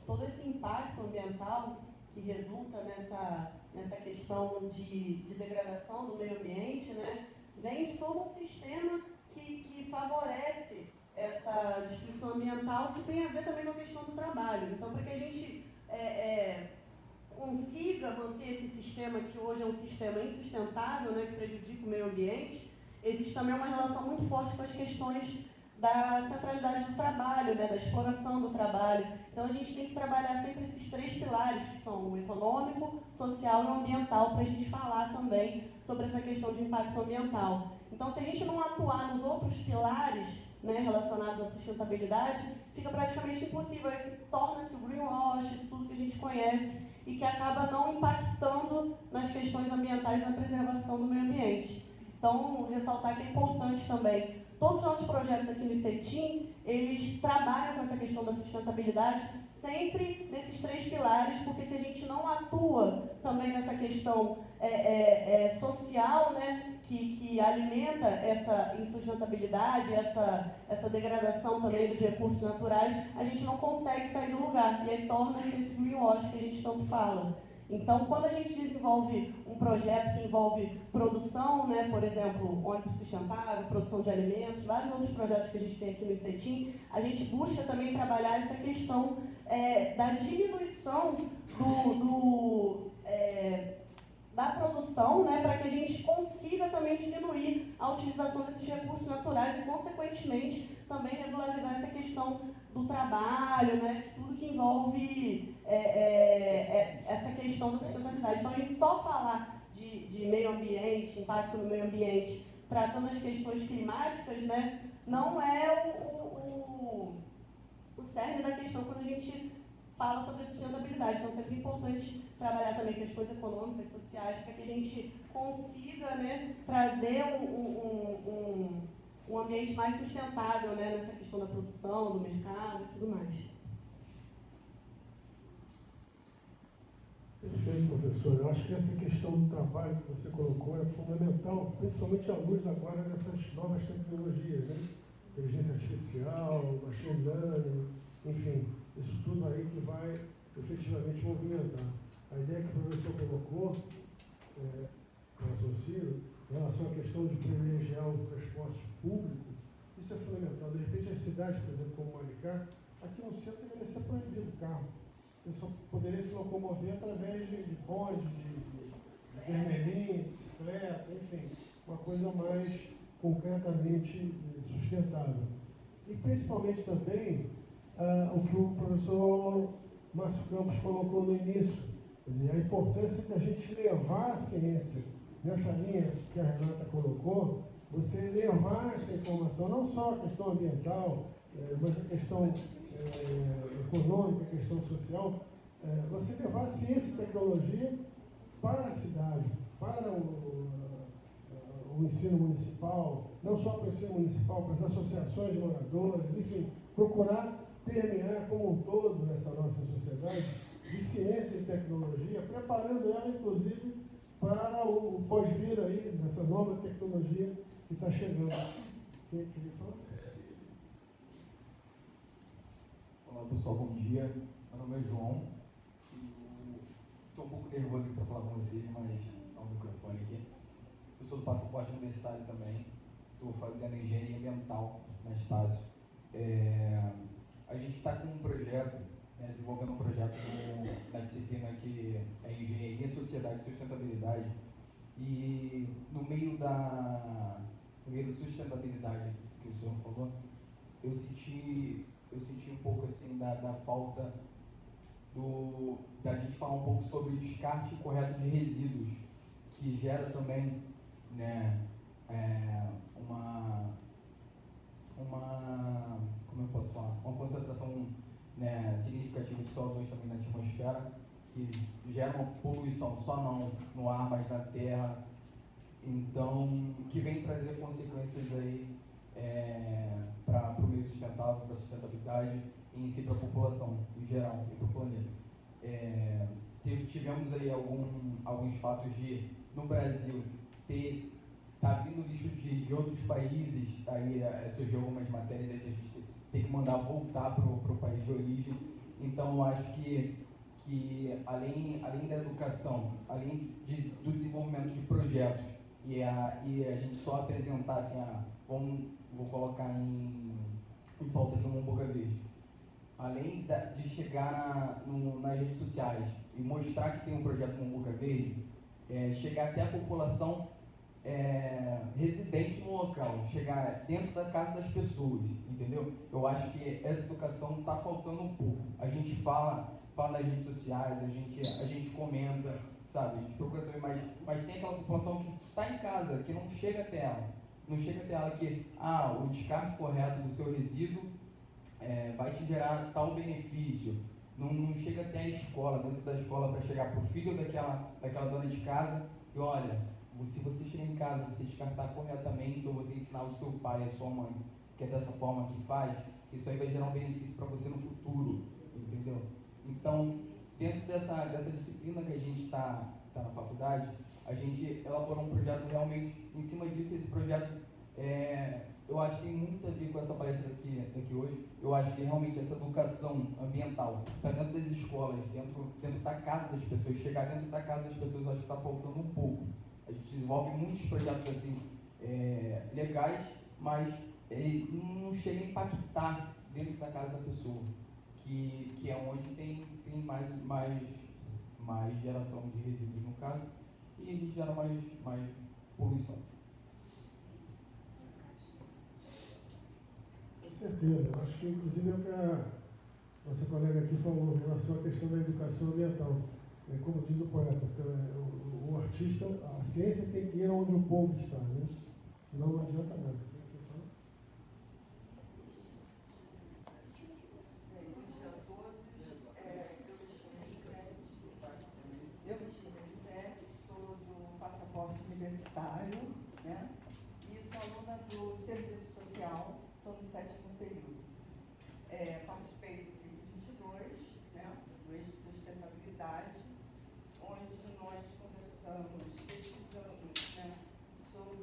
todo esse impacto ambiental que resulta nessa questão de degradação do meio ambiente, né, vem de todo um sistema que favorece essa destruição ambiental, que tem a ver também com a questão do trabalho. Então, para que a gente consiga manter esse sistema, que hoje é um sistema insustentável, né, que prejudica o meio ambiente, existe também uma relação muito forte com as questões da centralidade do trabalho, né, da exploração do trabalho. Então, a gente tem que trabalhar sempre esses três pilares, que são o econômico, social e o ambiental, para a gente falar também sobre essa questão de impacto ambiental. Então, se a gente não atuar nos outros pilares, né, relacionados à sustentabilidade, fica praticamente impossível. Torna-se o greenwash, isso tudo que a gente conhece, e que acaba não impactando nas questões ambientais, na preservação do meio ambiente. Então, ressaltar que é importante também. Todos os nossos projetos aqui no ICETIM, eles trabalham com essa questão da sustentabilidade, sempre nesses três pilares, porque se a gente não atua também nessa questão social, né, que alimenta essa insustentabilidade, essa degradação também dos recursos naturais, a gente não consegue sair do lugar, e aí torna-se esse greenwash que a gente tanto fala. Então, quando a gente desenvolve um projeto que envolve produção, né, por exemplo, ônibus sustentável, produção de alimentos, vários outros projetos que a gente tem aqui no ICETIM, a gente busca também trabalhar essa questão da diminuição da produção, né, para que a gente consiga também diminuir a utilização desses recursos naturais e, consequentemente, também regularizar essa questão do trabalho, né, tudo que envolve essa questão da sustentabilidade. Então, a gente só falar de meio ambiente, impacto no meio ambiente, tratando as questões climáticas, né, não é o cerne da questão quando a gente fala sobre a sustentabilidade. Então, é sempre importante trabalhar também questões econômicas, sociais, para que a gente consiga, né, trazer um ambiente mais sustentável, né, nessa questão da produção, do mercado e tudo mais. Perfeito, professor. Eu acho que essa questão do trabalho que você colocou é fundamental, principalmente à luz agora dessas novas tecnologias, né? Inteligência artificial, machine learning, enfim, isso tudo aí que vai efetivamente movimentar. A ideia que o professor colocou, com o raciocínio, em relação à questão de privilegiar o transporte público, isso é fundamental. De repente, as cidades, por exemplo, como Maricá, aqui no centro deveria ser proibido o carro. Você só poderia se locomover através de bonde, de vermelhinho, de bicicleta, enfim, uma coisa mais concretamente sustentável. E principalmente também o que o professor Márcio Campos colocou no início, quer dizer, a importância de a gente levar a ciência nessa linha que a Renata colocou, você levar essa informação, não só a questão ambiental, mas a questão econômica, a questão social, você levar a ciência e tecnologia para a cidade, para o ensino municipal, não só para o ensino municipal, para as associações de moradores, enfim, procurar permear como um todo essa nossa sociedade de ciência e tecnologia, preparando ela, inclusive, para o pós-vir aí, dessa nova tecnologia que está chegando. Quem queria falar? Olá pessoal, bom dia. Meu nome é João. Estou um pouco nervoso aqui para falar com vocês, mas dá um microfone aqui. Eu sou do Passaporte Universitário também. Estou fazendo engenharia ambiental na Estácio. A gente está com um projeto, desenvolvendo um projeto na disciplina que é Engenharia, Sociedade e Sustentabilidade. E no meio da sustentabilidade que o senhor falou, eu senti um pouco assim da falta da gente falar um pouco sobre o descarte correto de resíduos, que gera também, né, como eu posso falar, uma concentração, né, significativa de CO2 também na atmosfera, que gera uma poluição só não no ar, mas na terra, então, que vem trazer consequências aí para o meio sustentável, para a sustentabilidade e em si para a população em geral e para o planeta. Tivemos aí alguns fatos de, no Brasil, tá vindo lixo de outros países, aí surgiu algumas matérias aí que a gente tem que mandar voltar para o país de origem. Então, eu acho que além da educação, além do desenvolvimento de projetos, e a gente só apresentar assim, vou colocar em pauta aqui no Boca Verde, além de chegar nas redes sociais e mostrar que tem um projeto no Boca Verde, chegar até a população residente no local, chegar dentro da casa das pessoas, entendeu? Eu acho que essa educação está faltando um pouco. A gente fala nas redes sociais, a gente comenta, sabe? A gente procura saber mais, mas tem aquela população que está em casa, que não chega até ela. Não chega até ela que, o descarte correto do seu resíduo vai te gerar tal benefício. Não chega até a escola, dentro da escola, para chegar para o filho daquela dona de casa, e olha, se você chegar em casa, você descartar corretamente, ou você ensinar o seu pai, a sua mãe, que é dessa forma que faz, isso aí vai gerar um benefício para você no futuro, entendeu? Então, dentro dessa disciplina que a gente está na faculdade, a gente elaborou um projeto realmente em cima disso. Esse projeto, eu acho que tem muito a ver com essa palestra aqui hoje. Eu acho que realmente essa educação ambiental, para dentro das escolas, dentro da casa das pessoas, chegar dentro da casa das pessoas, eu acho que está faltando um pouco. A gente desenvolve muitos projetos assim, legais, mas não chega a impactar dentro da casa da pessoa, que é onde tem mais geração de resíduos no caso, e a gente gera mais poluição. Com certeza. Eu acho que inclusive é o que a nossa colega aqui falou em relação à questão da educação ambiental. Como diz o poeta, o artista, a ciência tem que ir onde o povo está, né? Senão não adianta nada. Eu me chamo Elisete, sou do Passaporte Universitário, né? E sou aluna do Serviço Social, estou no 7º período. Participei do PIC 22, né? Do Eixo Sustentabilidade, onde nós conversamos, pesquisamos, né? Sobre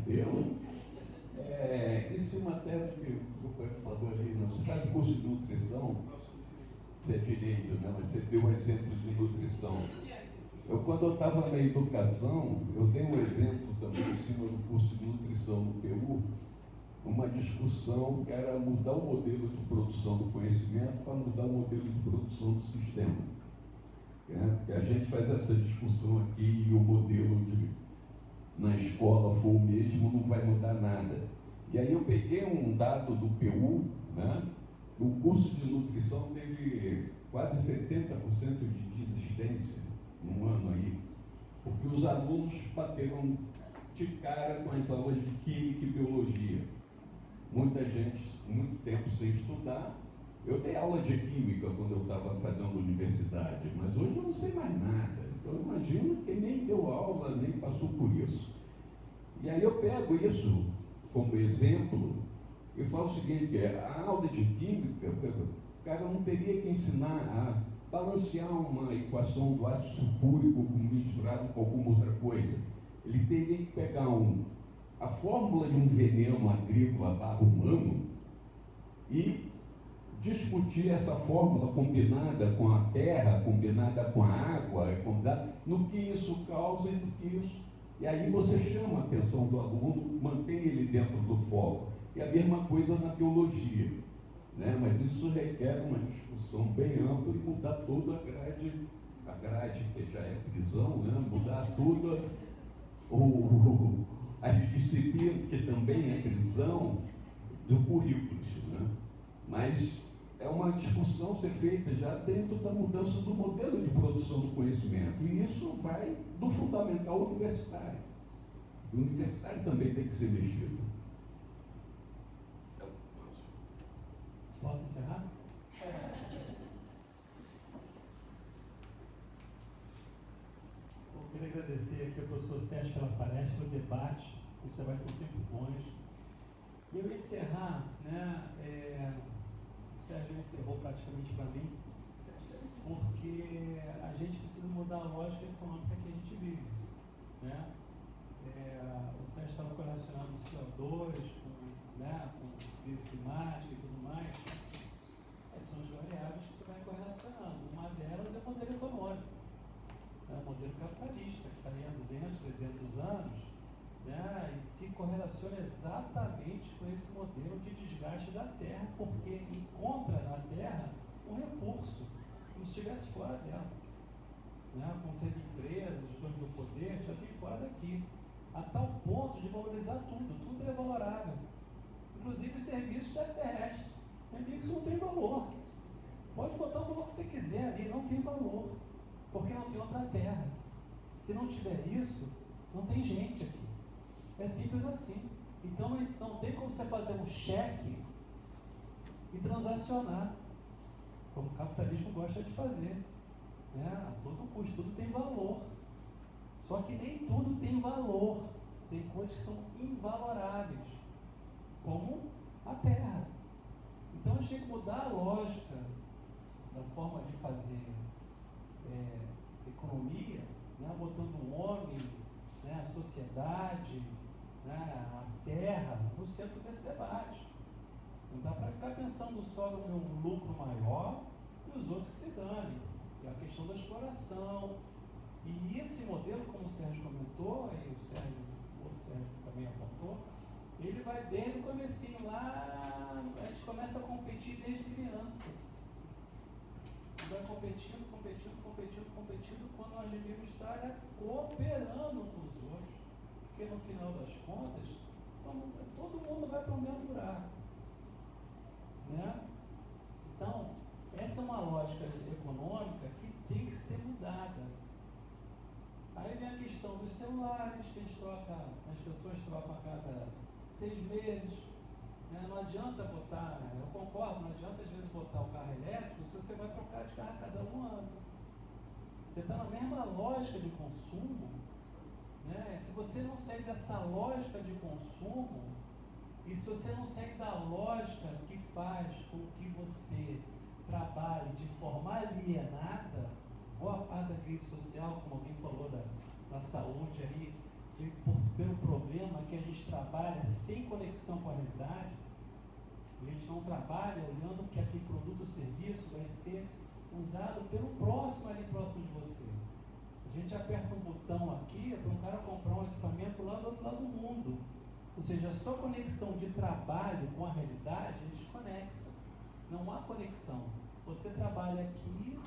viu? Isso é uma matéria que o pai falou ali, não se faz curso de nutrição, você é direito, né? Mas você deu um exemplo de nutrição. Quando eu estava na educação, eu dei um exemplo também em cima do curso de nutrição no PU, uma discussão que era mudar o modelo de produção do conhecimento para mudar o modelo de produção do sistema. Porque a gente faz essa discussão aqui e o modelo na escola for o mesmo, não vai mudar nada. E aí eu peguei um dado do PU, né? O curso de nutrição teve quase 70% de desistência num ano aí, porque os alunos bateram de cara com as aulas de química e biologia. Muita gente, muito tempo sem estudar. Eu dei aula de química quando eu estava fazendo universidade, mas hoje eu não sei mais nada. Então eu imagino que nem deu aula, nem passou por isso. E aí eu pego isso como exemplo e falo o seguinte, a aula de química, o cara não teria que ensinar a balancear uma equação do ácido sulfúrico misturado com alguma outra coisa. Ele teria que pegar a fórmula de um veneno agrícola humano e discutir essa fórmula combinada com a terra, combinada com a água, combinada, no que isso causa e no que isso... E aí você chama a atenção do aluno, mantém ele dentro do foco. E a mesma coisa na biologia, né? Mas isso requer uma discussão bem ampla e mudar toda a grade que já é prisão, né? Mudar toda as disciplinas que também é prisão do currículo, né? Mas é uma discussão ser feita já dentro da mudança do modelo de produção do conhecimento. E isso vai do fundamental ao universitário. O universitário também tem que ser mexido. Posso encerrar? Eu queria agradecer aqui ao professor Sérgio pela palestra, pelo debate, os debates são sempre bons. E eu ia encerrar, né? O Sérgio encerrou praticamente para mim, porque a gente precisa mudar a lógica econômica que a gente vive, né? O Sérgio estava correlacionando o CO2 com crise climática e tudo mais. Essas são as variáveis que você vai correlacionando. Uma delas é o modelo econômico, né? O modelo capitalista, que está aí há 200, 300 anos, né? E se correlaciona exatamente com esse modelo de desgaste da terra, porque encontra na terra um recurso, como se estivesse fora dela, né? Como se as empresas, os donos do poder, estivessem fora daqui, a tal ponto de valorizar tudo é valorável, inclusive os serviços terrestres. Isso não tem valor. Pode botar o valor que você quiser ali, não tem valor, porque não tem outra terra. Se não tiver isso, não tem gente aqui. É simples assim. Então não tem como você fazer um cheque e transacionar, como o capitalismo gosta de fazer, né? A todo custo, tudo tem valor. Só que nem tudo tem valor. Tem coisas que são invaloráveis, como a terra. Então a gente tem que mudar a lógica da forma de fazer economia, né? Botando o homem, né? A sociedade, né? A terra no centro desse debate. Não dá para ficar pensando só no meu lucro maior e os outros que se danem, que é a questão da exploração. E esse modelo, como o Sérgio comentou, e o outro Sérgio também apontou, ele vai desde o comecinho lá, a gente começa a competir desde criança. Vai competindo, quando nós devíamos estar cooperando com os outros. Porque no final das contas, todo mundo vai para o mesmo buraco, né? Então, essa é uma lógica econômica que tem que ser mudada. Aí vem a questão dos celulares, que as pessoas trocam a cada 6 meses. Né? Não adianta botar, eu concordo, não adianta às vezes botar o carro elétrico se você vai trocar de carro a cada 1 ano. Você está na mesma lógica de consumo, né? Se você não segue dessa lógica de consumo, e se você não segue da lógica que faz com que você trabalhe de forma alienada, boa parte da crise social, como alguém falou da saúde aí, pelo problema que a gente trabalha sem conexão com a realidade. A gente não trabalha olhando que aquele produto ou serviço vai ser usado pelo próximo ali próximo de você. A gente aperta um botão aqui para um cara comprar um equipamento lá do outro lado do mundo. Ou seja, a sua conexão de trabalho com a realidade é desconexa. Não há conexão. Você trabalha aqui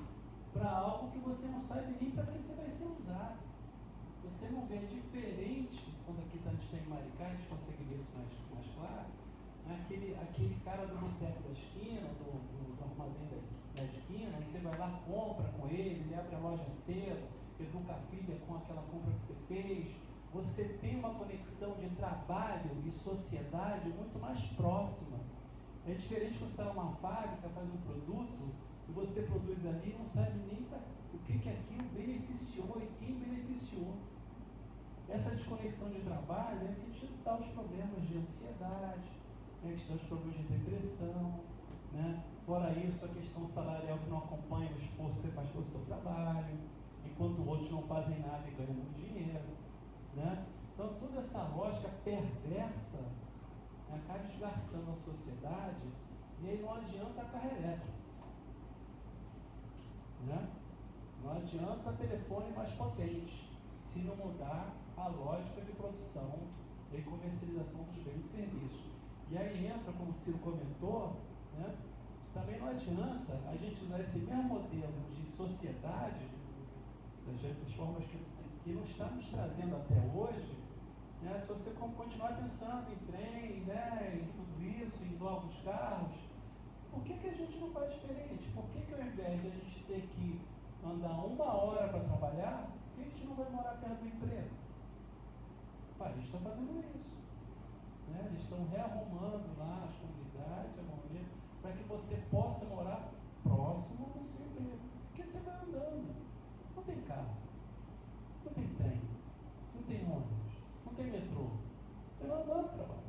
para algo que você não sabe nem para que você vai ser usado. Você não vê diferente, quando aqui a gente está em Maricá, a gente consegue ver isso mais claro. Aquele cara do boteco da esquina, do armazém da esquina, você vai lá, compra com ele abre a loja cedo, educa a filha com aquela compra que você fez. Você tem uma conexão de trabalho e sociedade muito mais próxima. É diferente quando você está numa fábrica, faz um produto, e você produz ali e não sabe nem o que aquilo beneficiou e quem beneficiou. Essa desconexão de trabalho é que te dá os problemas de ansiedade, que te dá os problemas de depressão, né? Fora isso, a questão salarial que não acompanha o esforço que você faz pelo seu trabalho, enquanto outros não fazem nada e ganham muito dinheiro, né? Então, toda essa lógica perversa acaba esgarçando a sociedade, e aí não adianta carro elétrico, né? Não adianta telefone mais potente, se não mudar a lógica de produção e comercialização dos bens e serviços. E aí entra, como o Ciro comentou, né? Também não adianta a gente usar esse mesmo modelo de sociedade, das formas que não estamos trazendo até hoje, né? Se você continuar pensando em trem, né, em tudo isso, em novos carros, por que a gente não faz diferente? Por que ao invés de a gente ter que andar 1 hora para trabalhar, por que a gente não vai morar perto do emprego? Eles estão fazendo isso, né? Eles estão rearrumando lá as comunidades, para que você possa morar próximo do seu emprego. Porque você vai andando, não tem carro, não tem trem, não tem ônibus, não tem metrô, você vai andando para trabalho.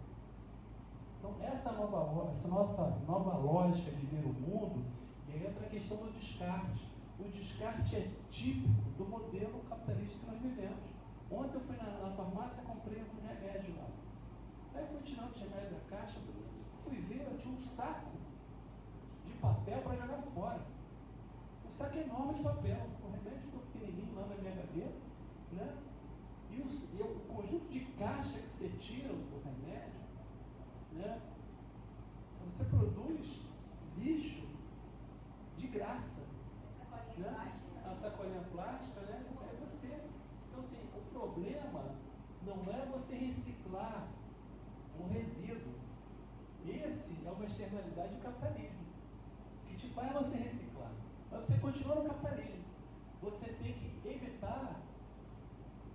Então, essa nossa nova lógica de ver o mundo, e aí entra a questão do descarte. O descarte é típico do modelo capitalista que nós vivemos. Ontem eu fui na farmácia e comprei um remédio lá. Aí eu fui tirar o remédio da caixa, fui ver, eu tinha um saco de papel para jogar fora. Um saco enorme de papel. O remédio ficou pequenininho lá na minha gaveta, né? E o conjunto de caixa que você tira do remédio, né? Você produz lixo de graça. Sacolinha plástica. A sacolinha plástica, né? É você. Então, assim, o problema não é você reciclar um resíduo. Esse é uma externalidade do capitalismo, que te faz você reciclar. Mas você continua no capitalismo. Você tem que evitar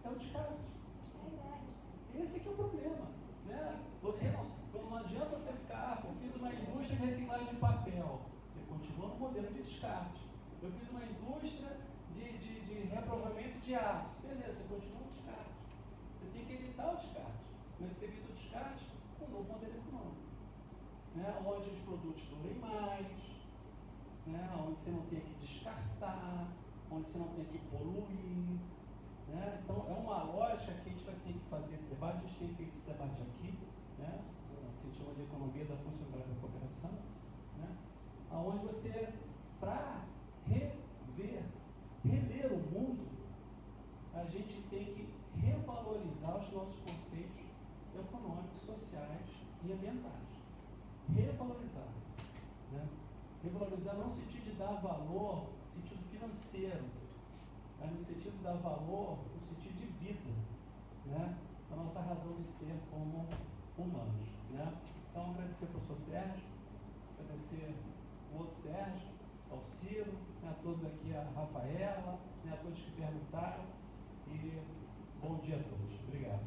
o descarte. Esse que é o problema, né? Não adianta você ficar, eu fiz uma indústria de reciclagem de papel. Você continua no modelo de descarte. Eu fiz uma indústria de reaproveitamento de aço. Beleza, você continua no descarte. Você tem que evitar o descarte. Como é que você evita o descarte? Um novo modelo econômico, né? Onde os produtos durem mais, né? Onde você não tem que descartar, onde você não tem que poluir, né? Então, é uma lógica que a gente vai ter que fazer esse debate. A gente tem feito esse debate aqui, né? Que a gente chama de economia da funcionalidade da cooperação, né? Onde você, para reler o mundo, a gente tem que revalorizar os nossos conceitos econômicos, sociais e ambientais. Revalorizar, né? Revalorizar não no sentido de dar valor, no sentido financeiro, mas no sentido de dar valor, no sentido de vida, né? A nossa razão de ser como humanos, né? Então, agradecer ao professor Sérgio, agradecer ao outro Sérgio, ao Ciro, né, a todos aqui, a Rafaela, né, a todos que perguntaram, e bom dia a todos. Obrigado.